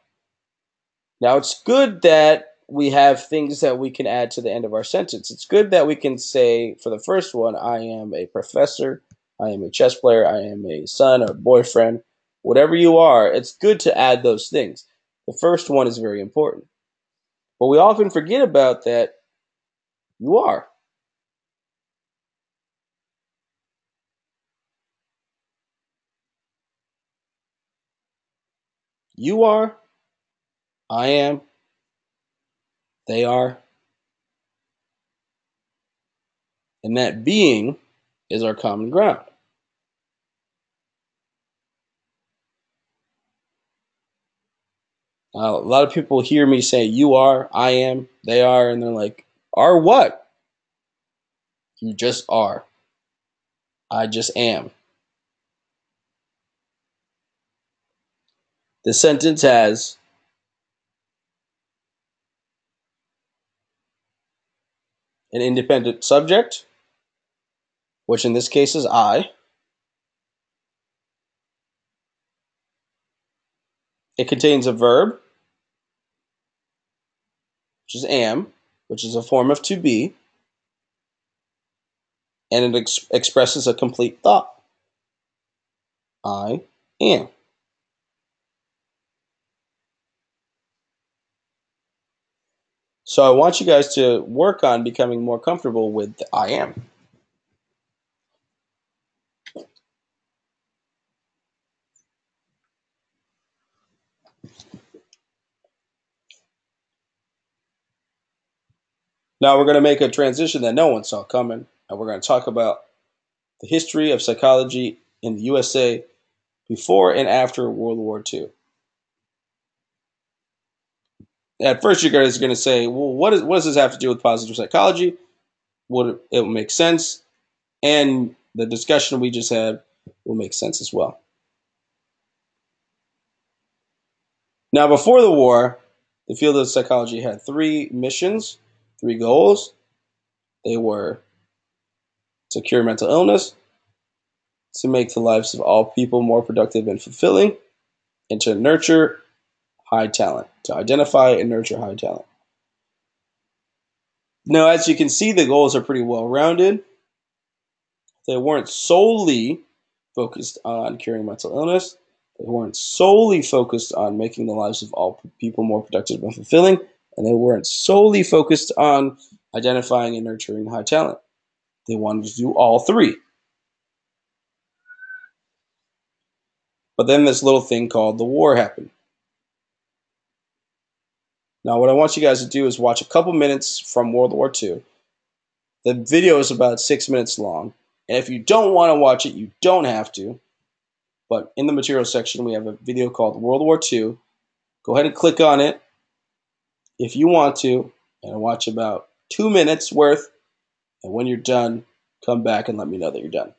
Now, it's good that we have things that we can add to the end of our sentence. It's good that we can say, for the first one, I am a professor, I am a chess player, I am a son or boyfriend, whatever you are. It's good to add those things. The first one is very important. But we often forget about that you are. You are, I am, they are, and that being is our common ground. A lot of people hear me say, you are, I am, they are, and they're like, are what? You just are. I just am. The sentence has an independent subject, which in this case is I. It contains a verb, which is am, which is a form of to be, and it expresses a complete thought. I am. So I want you guys to work on becoming more comfortable with the I am. Now we're going to make a transition that no one saw coming, and we're going to talk about the history of psychology in the USA before and after World War II. At first, you guys are going to say, well, what does this have to do with positive psychology? Would it will make sense? And the discussion we just had will make sense as well. Now, before the war, the field of psychology had three missions, three goals. They were to cure mental illness, to make the lives of all people more productive and fulfilling, and to nurture high talent, to identify and nurture high talent. Now, as you can see, the goals are pretty well rounded. They weren't solely focused on curing mental illness. They weren't solely focused on making the lives of all people more productive and fulfilling. And they weren't solely focused on identifying and nurturing high talent. They wanted to do all three. But then this little thing called the war happened. Now, what I want you guys to do is watch a couple minutes from World War II. The video is about 6 minutes long. And if you don't want to watch it, you don't have to. But in the material section, we have a video called World War II. Go ahead and click on it if you want to, and watch about 2 minutes worth. And when you're done, come back and let me know that you're done.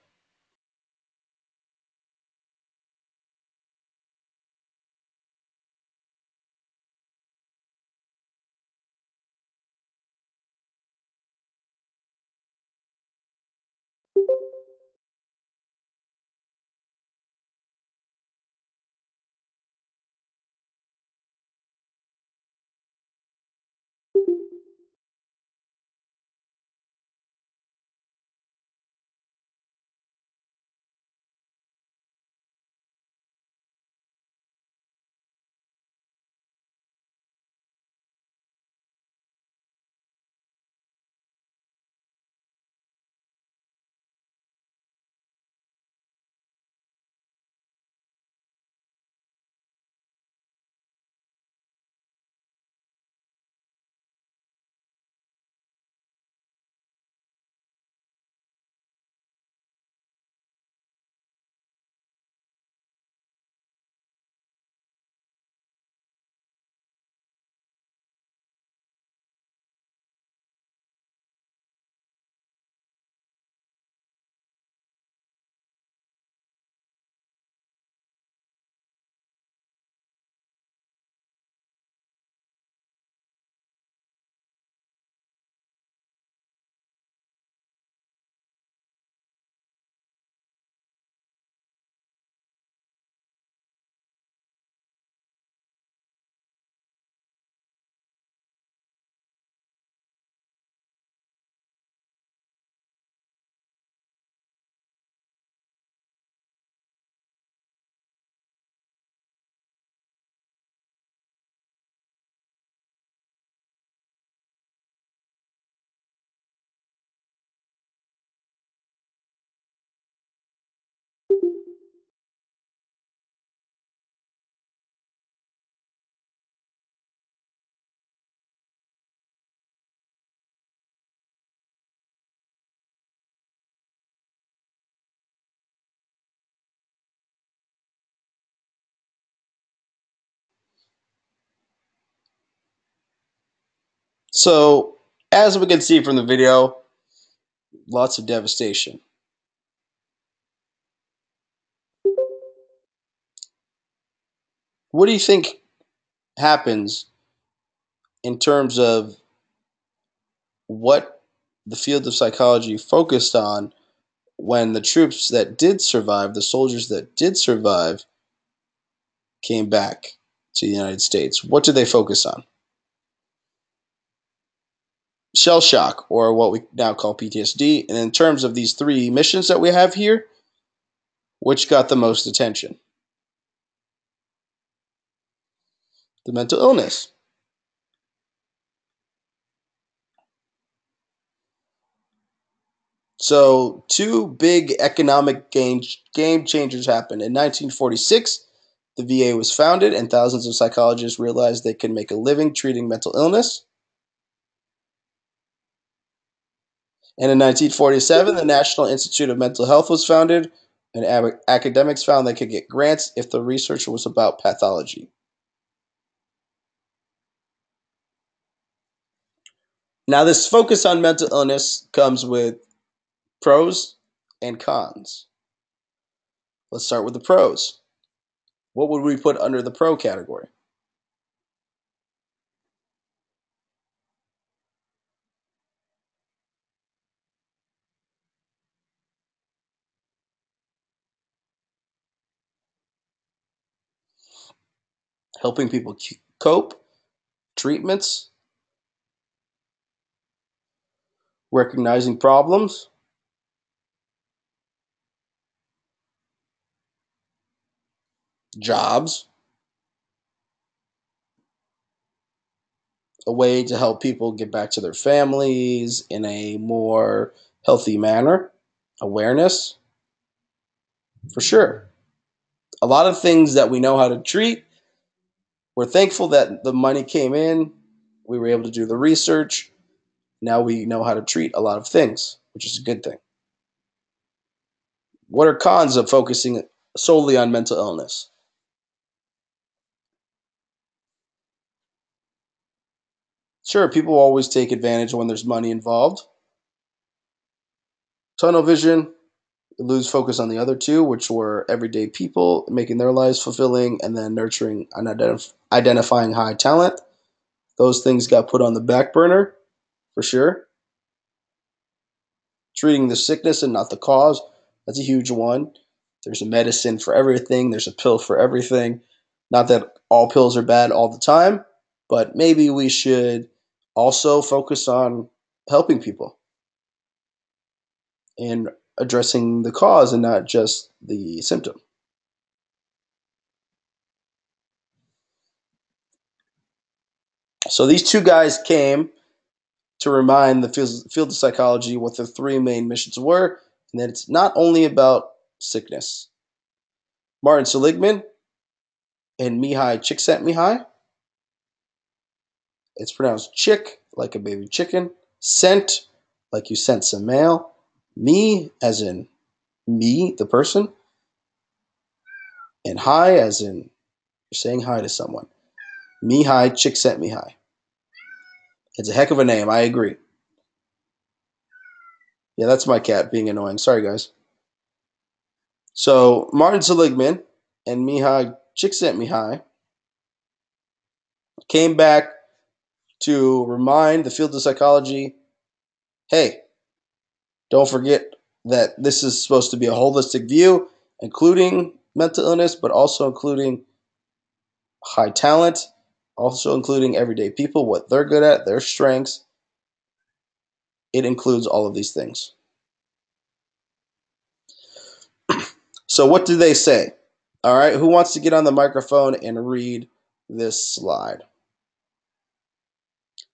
So, as we can see from the video, lots of devastation. What do you think happens in terms of what the field of psychology focused on when the troops that did survive, the soldiers that did survive, came back to the United States? What did they focus on? Shell shock, or what we now call PTSD. And in terms of these three missions that we have here, which got the most attention? The mental illness. So, two big economic game changers happened. In 1946, the VA was founded, and thousands of psychologists realized they could make a living treating mental illness. And in 1947, the National Institute of Mental Health was founded, and academics found they could get grants if the research was about pathology. Now, this focus on mental illness comes with pros and cons. Let's start with the pros. What would we put under the pro category? Helping people cope, treatments, recognizing problems, jobs, a way to help people get back to their families in a more healthy manner, awareness, for sure. A lot of things that we know how to treat. We're thankful that the money came in. We were able to do the research. Now we know how to treat a lot of things, which is a good thing. What are cons of focusing solely on mental illness? Sure, people always take advantage when there's money involved. Tunnel vision, lose focus on the other two, which were everyday people, making their lives fulfilling, and then nurturing and identifying high talent. Those things got put on the back burner, for sure. Treating the sickness and not the cause, that's a huge one. There's a medicine for everything, there's a pill for everything. Not that all pills are bad all the time, but maybe we should also focus on helping people and addressing the cause and not just the symptom. So these two guys came to remind the field of psychology what the three main missions were, and that it's not only about sickness. Martin Seligman and Mihai Csikszentmihalyi. It's pronounced chick, like a baby chicken. Sent, like you sent some mail. Me, as in me, the person. And hi, as in you're saying hi to someone. Mihai Csikszentmihalyi. It's a heck of a name, I agree. Yeah, that's my cat being annoying. Sorry, guys. So, Martin Seligman and Mihai Csikszentmihalyi came back to remind the field of psychology, hey, don't forget that this is supposed to be a holistic view, including mental illness, but also including high talent, also including everyday people, what they're good at, their strengths. It includes all of these things. So what do they say? All right, who wants to get on the microphone and read this slide?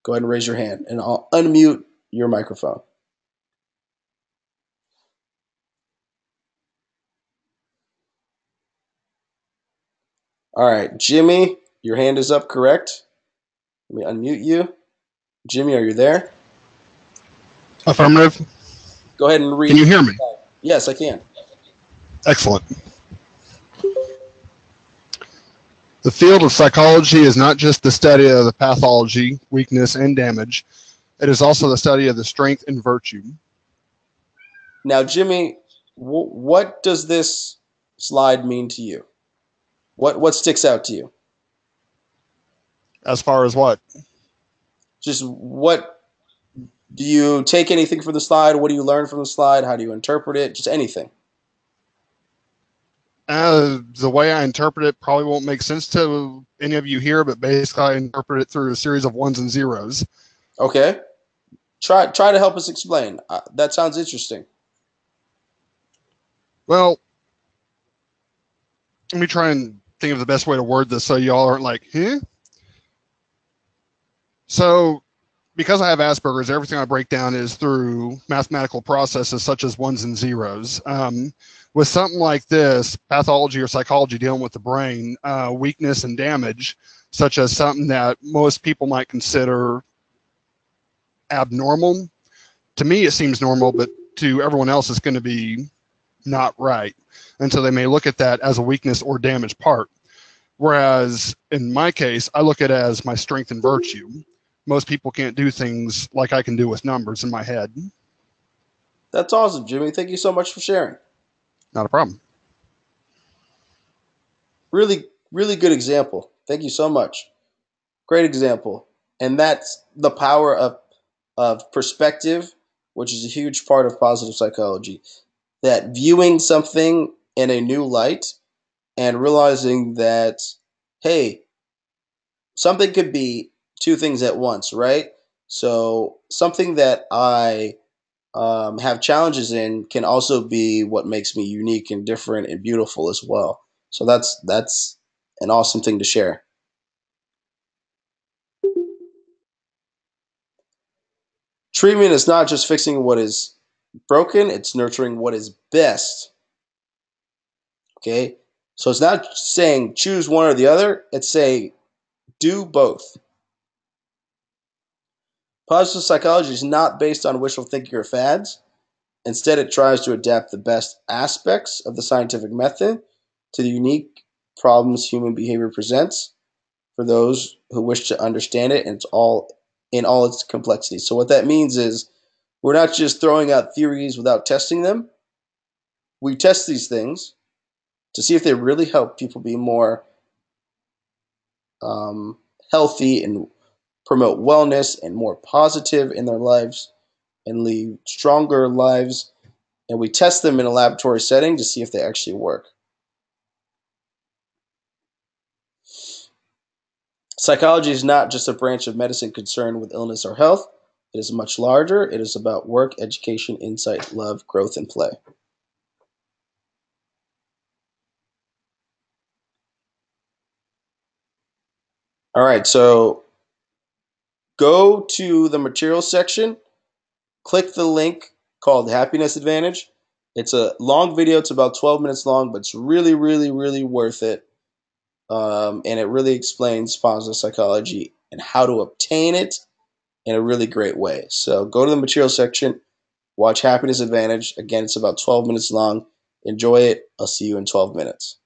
Go ahead and raise your hand, and I'll unmute your microphone. All right, Jimmy, your hand is up, correct? Let me unmute you. Jimmy, are you there? Affirmative. Go ahead and read. Can you hear me? Yes, I can. Excellent. The field of psychology is not just the study of the pathology, weakness, and damage. It is also the study of the strength and virtue. Now, Jimmy, what does this slide mean to you? What sticks out to you? As far as what? Just what do you take anything from the slide? What do you learn from the slide? How do you interpret it? Just anything. The way I interpret it probably won't make sense to any of you here, but basically I interpret it through a series of ones and zeros. Okay. Try to help us explain. That sounds interesting. Well, let me try and think of the best way to word this so y'all aren't like, huh? So, because I have Asperger's, everything I break down is through mathematical processes such as ones and zeros. With something like this, pathology or psychology dealing with the brain, weakness and damage, such as something that most people might consider abnormal, to me it seems normal, but to everyone else it's going to be not right. And so they may look at that as a weakness or damaged part. Whereas in my case, I look at it as my strength and virtue. Most people can't do things like I can do with numbers in my head. That's awesome, Jimmy. Thank you so much for sharing. Not a problem. Really, really good example. Thank you so much. Great example. And that's the power of perspective, which is a huge part of positive psychology. That viewing something in a new light and realizing that, hey, something could be two things at once, right? So something that I have challenges in can also be what makes me unique and different and beautiful as well. So that's an awesome thing to share. Treatment is not just fixing what is broken; it's nurturing what is best. Okay, so it's not saying choose one or the other. It's saying do both. Positive psychology is not based on wishful thinking or fads. Instead, it tries to adapt the best aspects of the scientific method to the unique problems human behavior presents for those who wish to understand it, and it's all in all its complexity. So what that means is we're not just throwing out theories without testing them. We test these things to see if they really help people be more um, healthy and promote wellness and more positive in their lives and lead stronger lives. And we test them in a laboratory setting to see if they actually work. Psychology is not just a branch of medicine concerned with illness or health. It is much larger. It is about work, education, insight, love, growth, and play. All right, so go to the materials section, click the link called Happiness Advantage. It's a long video, it's about 12 minutes long, but it's really, really, really worth it. And it really explains positive psychology and how to obtain it in a really great way. So go to the materials section, watch Happiness Advantage. Again, it's about 12 minutes long. Enjoy it. I'll see you in 12 minutes.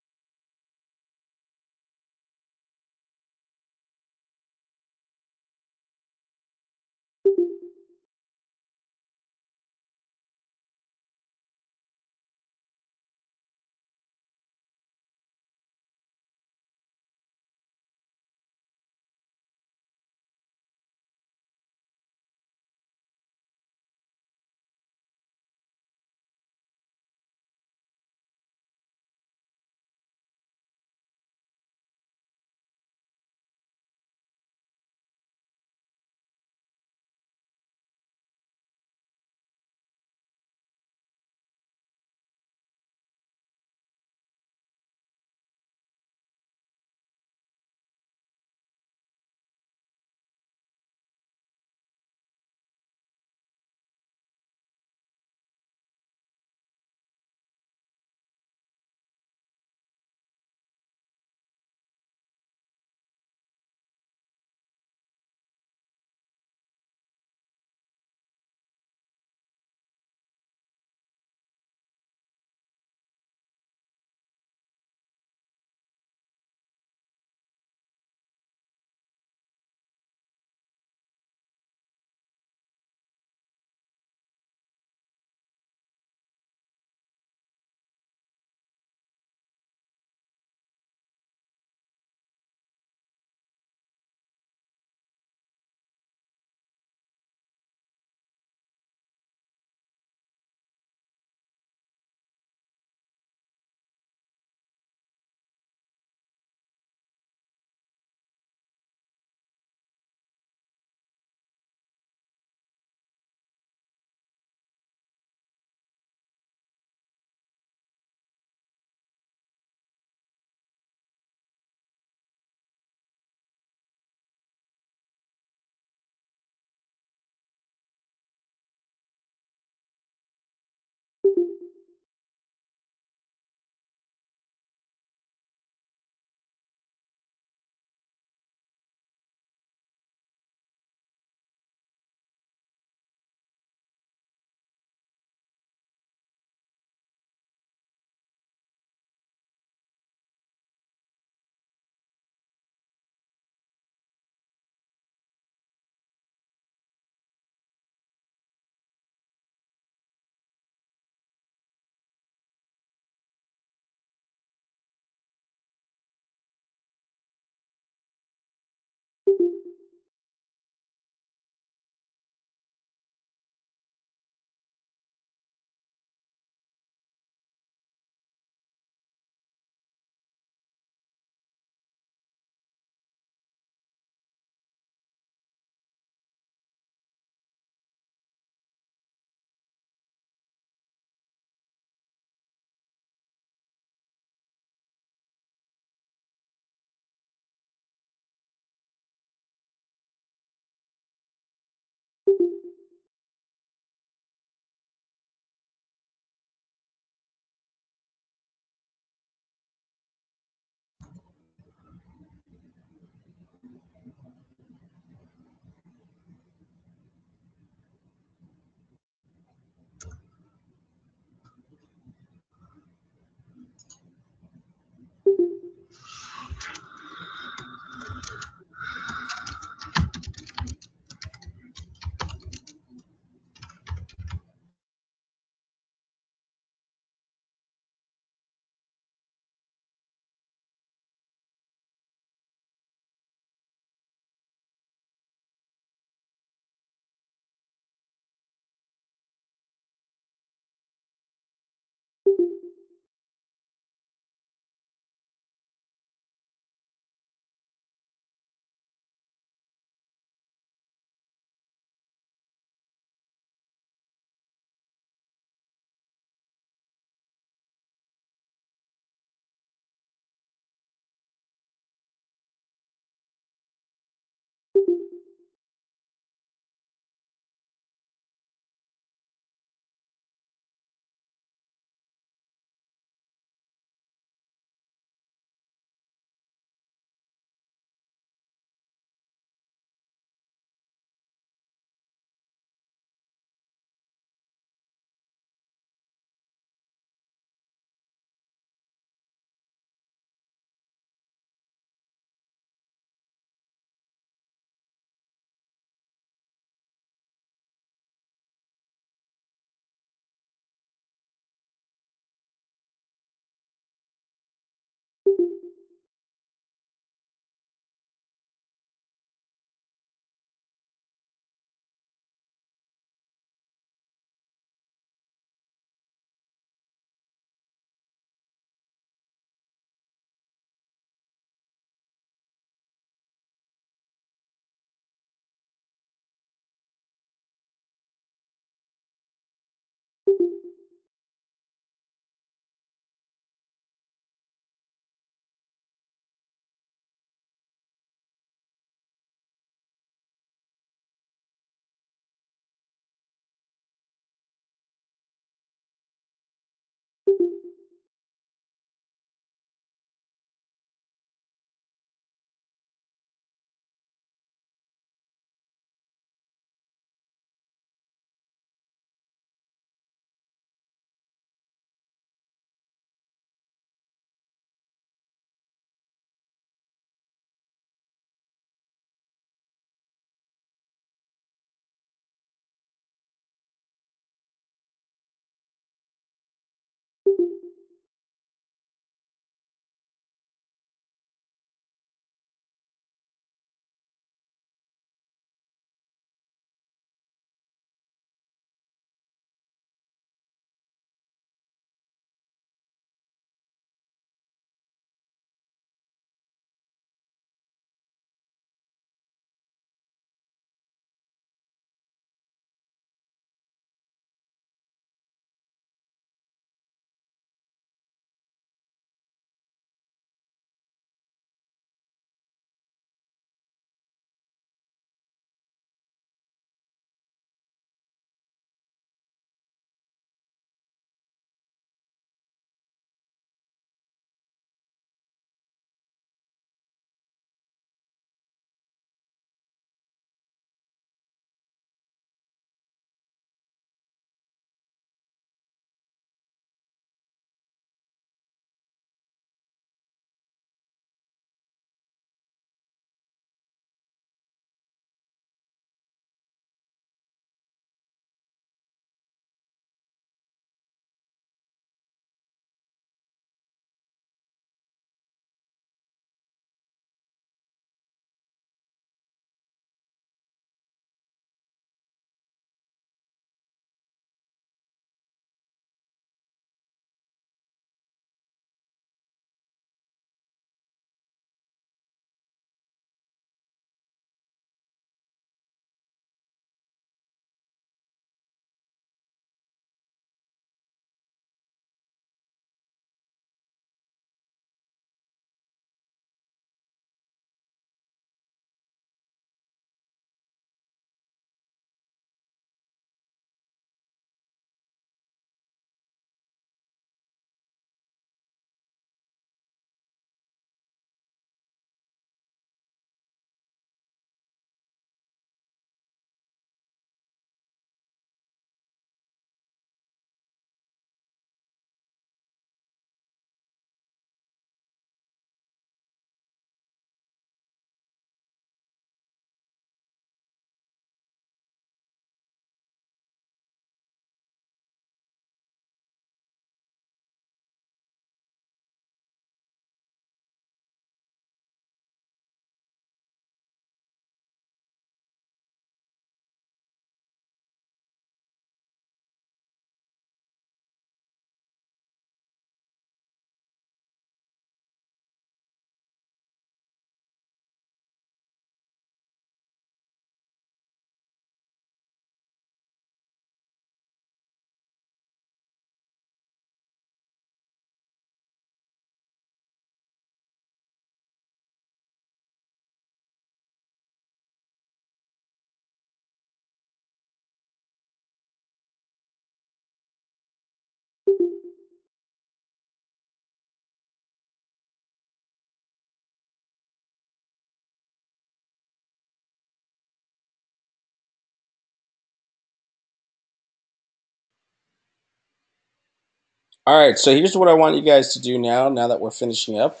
All right, so here's what I want you guys to do now that we're finishing up.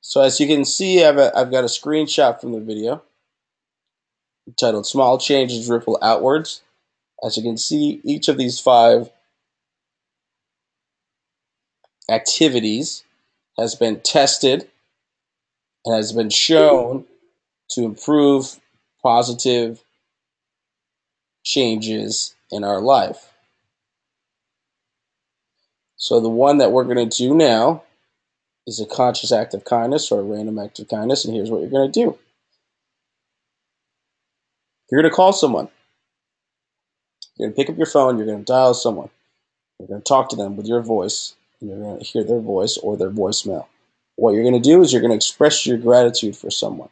So as you can see, I've got a screenshot from the video titled Small Changes Ripple Outwards. As you can see, each of these 5 activities has been tested and has been shown to improve positive changes in our life. So the one that we're going to do now is a conscious act of kindness or a random act of kindness, and here's what you're going to do. You're going to call someone. You're going to pick up your phone, you're going to dial someone. You're going to talk to them with your voice, and you're going to hear their voice or their voicemail. What you're going to do is you're going to express your gratitude for someone.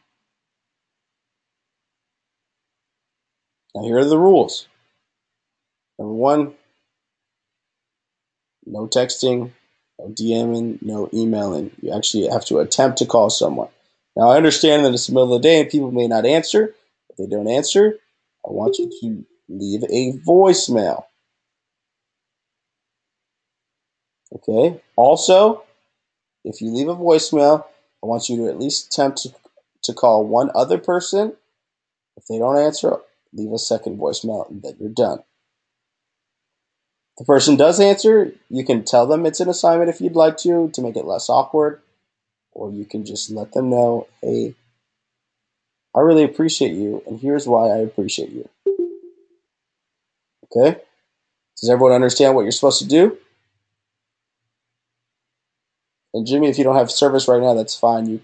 Now, here are the rules. Number 1, no texting, no DMing, no emailing. You actually have to attempt to call someone. Now, I understand that it's the middle of the day and people may not answer. If they don't answer, I want you to leave a voicemail. Okay? Also, if you leave a voicemail, I want you to at least attempt to call one other person. If they don't answer, leave a second voicemail and then you're done. If the person does answer, you can tell them it's an assignment if you'd like to make it less awkward. Or you can just let them know, hey, I really appreciate you, and here's why I appreciate you. Okay? Does everyone understand what you're supposed to do? And Jimmy, if you don't have service right now, that's fine.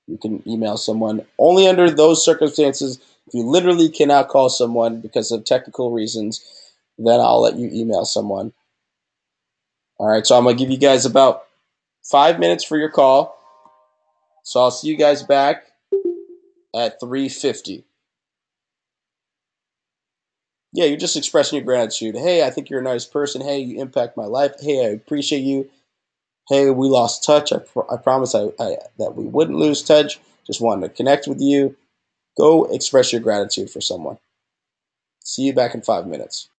You can email someone. Only under those circumstances, if you literally cannot call someone because of technical reasons, then I'll let you email someone. All right, so I'm going to give you guys about 5 minutes for your call. So I'll see you guys back at 3:50. Yeah, you're just expressing your gratitude. Hey, I think you're a nice person. Hey, you impact my life. Hey, I appreciate you. Hey, we lost touch. I promise that we wouldn't lose touch. Just wanted to connect with you. Go express your gratitude for someone. See you back in 5 minutes.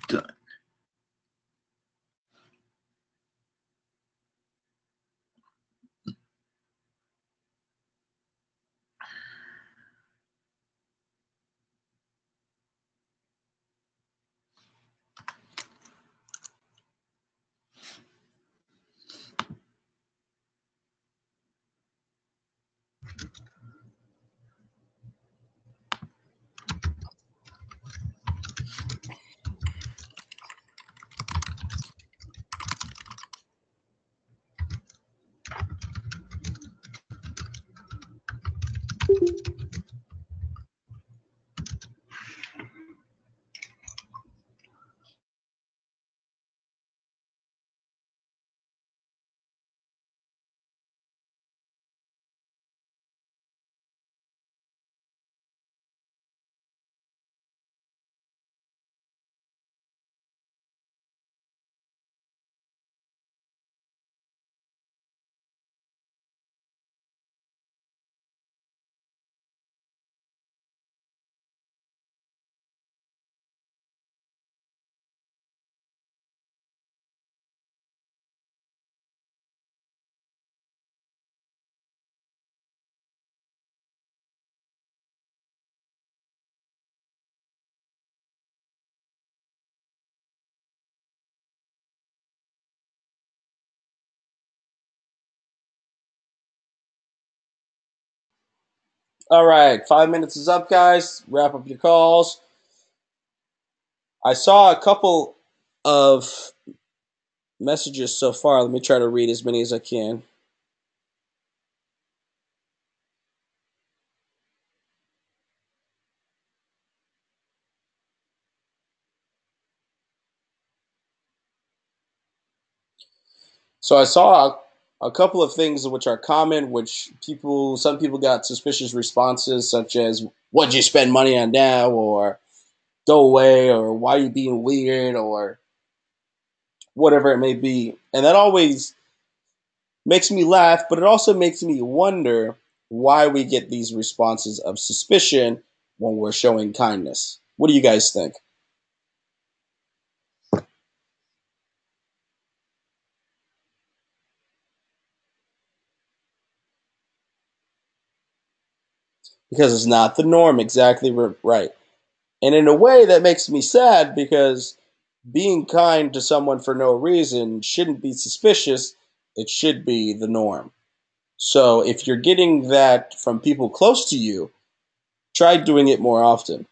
Done. All right, 5 minutes is up, guys. Wrap up your calls. I saw a couple of messages so far. Let me try to read as many as I can. So I saw a couple of things which are common, which some people got suspicious responses, such as "What'd you spend money on now?" or "Go away," or "Why are you being weird?" or whatever it may be, and that always makes me laugh, but it also makes me wonder why we get these responses of suspicion when we're showing kindness. What do you guys think? Because it's not the norm, exactly right. And in a way, that makes me sad because being kind to someone for no reason shouldn't be suspicious. It should be the norm. So if you're getting that from people close to you, try doing it more often.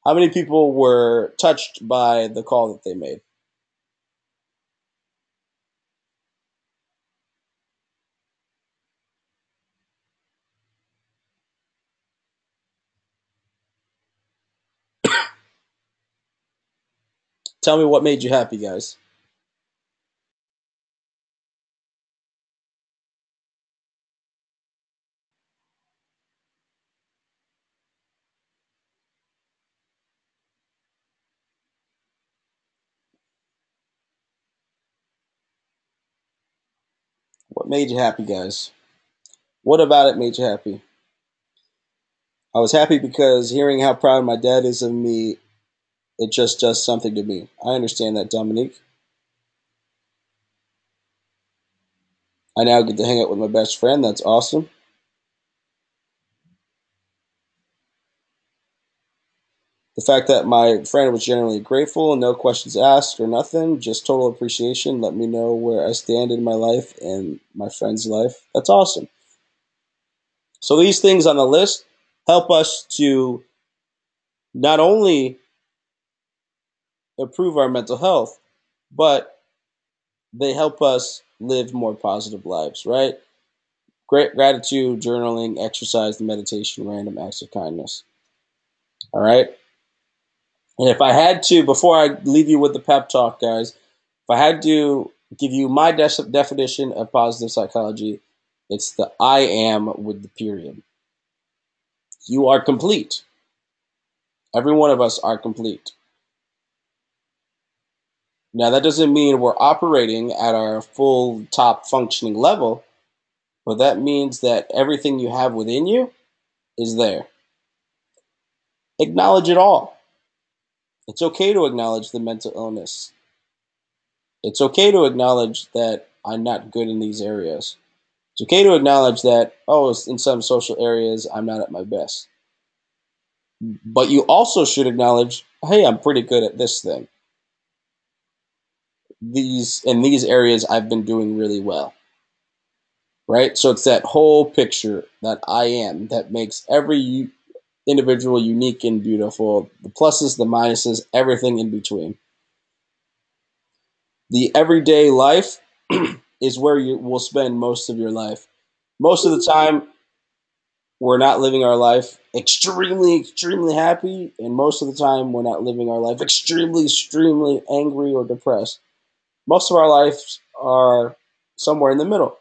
How many people were touched by the call that they made? Tell me what made you happy, guys. What made you happy, guys? What about it made you happy? I was happy because hearing how proud my dad is of me, it just does something to me. I understand that, Dominique. I now get to hang out with my best friend. That's awesome. The fact that my friend was generally grateful, no questions asked or nothing, just total appreciation, let me know where I stand in my life and my friend's life. That's awesome. So these things on the list help us to not only improve our mental health, but they help us live more positive lives, right? Great gratitude, journaling, exercise, meditation, random acts of kindness. All right. And if I had to, before I leave you with the pep talk, guys, if I had to give you my definition of positive psychology, it's the I am with the period. You are complete. Every one of us are complete. Now, that doesn't mean we're operating at our full top functioning level, but that means that everything you have within you is there. Acknowledge it all. It's okay to acknowledge the mental illness. It's okay to acknowledge that I'm not good in these areas. It's okay to acknowledge that, oh, in some social areas, I'm not at my best. But you also should acknowledge, hey, I'm pretty good at this thing. In these areas, I've been doing really well. Right? So it's that whole picture that I am that makes every individual unique and beautiful. The pluses, the minuses, everything in between. The everyday life is where you will spend most of your life. Most of the time, we're not living our life extremely happy, and most of the time, we're not living our life extremely angry or depressed. Most of our lives are somewhere in the middle,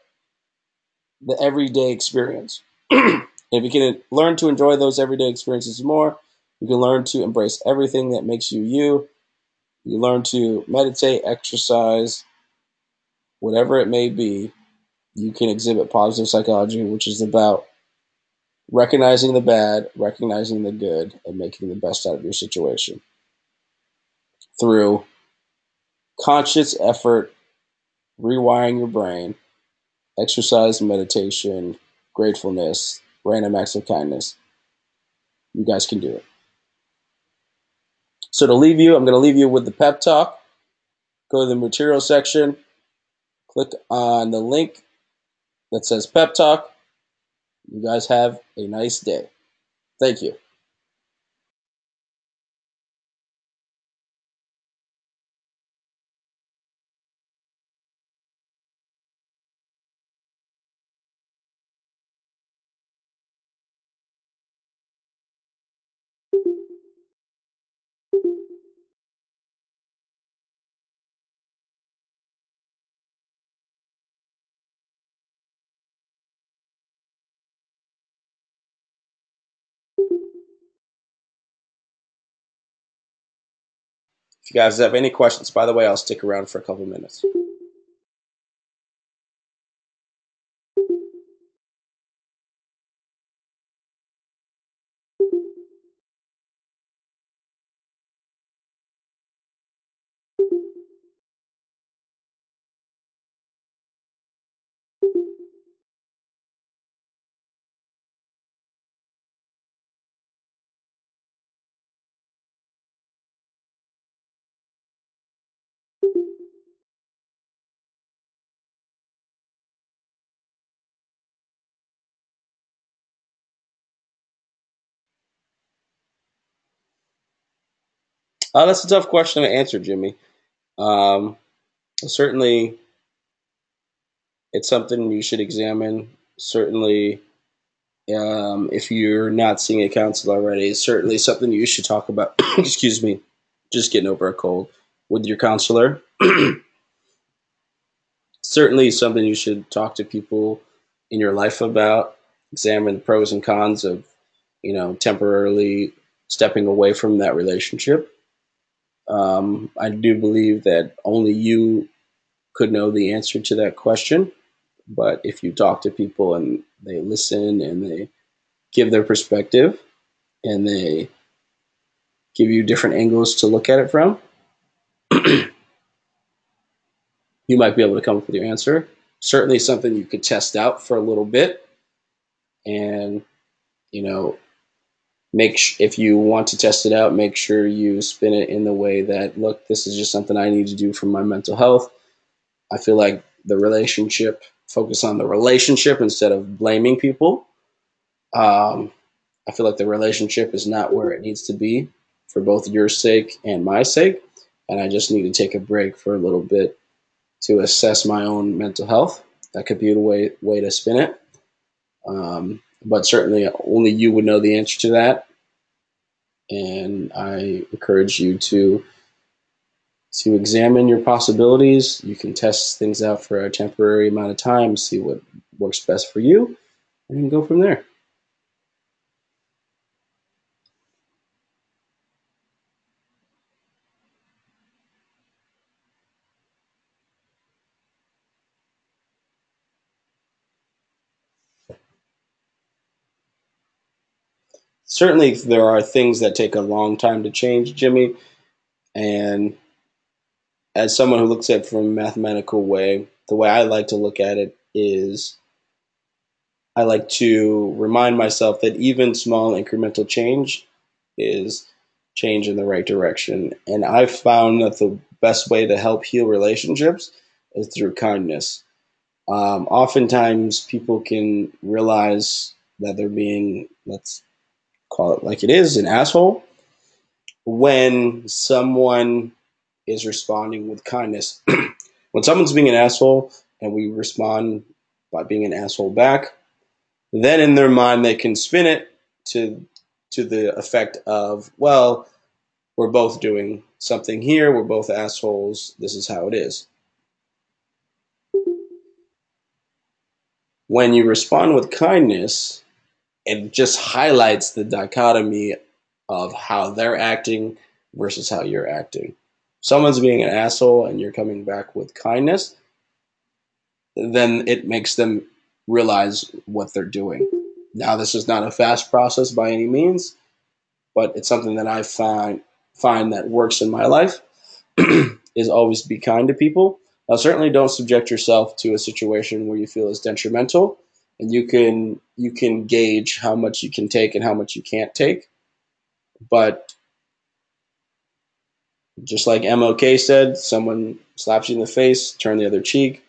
the everyday experience. If you can learn to enjoy those everyday experiences more, you can learn to embrace everything that makes you you. You learn to meditate, exercise, whatever it may be. You can exhibit positive psychology, which is about recognizing the bad, recognizing the good, and making the best out of your situation through conscious effort, rewiring your brain, exercise, meditation, gratefulness, random acts of kindness. You guys can do it. So to leave you, I'm going to leave you with the pep talk. Go to the material section, click on the link that says pep talk. You guys have a nice day. Thank you. If you guys have any questions, by the way, I'll stick around for a couple minutes. That's a tough question to answer, Jimmy. Um, certainly, it's something you should examine. Certainly, if you're not seeing a counselor already, it's certainly something you should talk about. Excuse me, just getting over a cold with your counselor. Certainly, something you should talk to people in your life about. Examine the pros and cons of, temporarily stepping away from that relationship. I do believe that only you could know the answer to that question. But if you talk to people and they listen and they give their perspective and they give you different angles to look at it from, you might be able to come up with your answer. Certainly something you could test out for a little bit and, you know, if you want to test it out, make sure you spin it in the way that, look, this is just something I need to do for my mental health. I feel like focus on the relationship instead of blaming people. Um, I feel like the relationship is not where it needs to be for both your sake and my sake. And I just need to take a break for a little bit to assess my own mental health. That could be a way to spin it. But certainly only you would know the answer to that. And I encourage you to examine your possibilities. You can test things out for a temporary amount of time, see what works best for you, and go from there. Certainly, there are things that take a long time to change, Jimmy. And as someone who looks at it from a mathematical way, the way I like to look at it is I like to remind myself that even small incremental change is change in the right direction. And I've found that the best way to help heal relationships is through kindness. Oftentimes, people can realize that they're being, let's call it like it is, an asshole, when someone is responding with kindness. When someone's being an asshole and we respond by being an asshole back, then in their mind they can spin it to the effect of, well, we're both doing something here, we're both assholes, this is how it is. When you respond with kindness, it just highlights the dichotomy of how they're acting versus how you're acting. Someone's being an asshole and you're coming back with kindness, then it makes them realize what they're doing. Now, this is not a fast process by any means, but it's something that I find that works in my life is always be kind to people. Now, certainly don't subject yourself to a situation where you feel is detrimental, and you can gauge how much you can take and how much you can't take. But just like MLK said, someone slaps you in the face, turn the other cheek.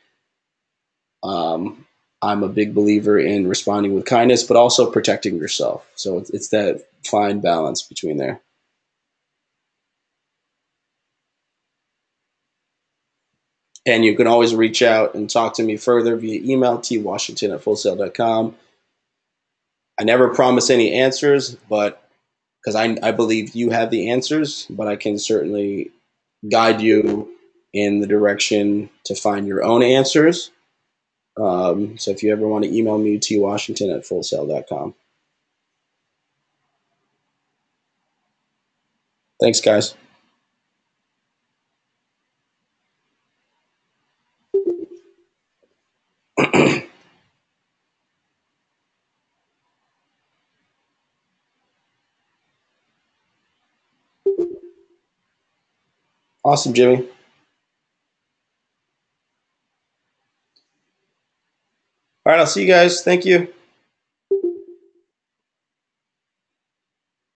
Um, I'm a big believer in responding with kindness, but also protecting yourself. So it's that fine balance between there. And you can always reach out and talk to me further via email, twashington@fullsail.com. I never promise any answers, but because I believe you have the answers, but I can certainly guide you in the direction to find your own answers. So if you ever want to email me, twashington@fullsail.com. Thanks, guys. Awesome, Jimmy. All right, I'll see you guys. Thank you.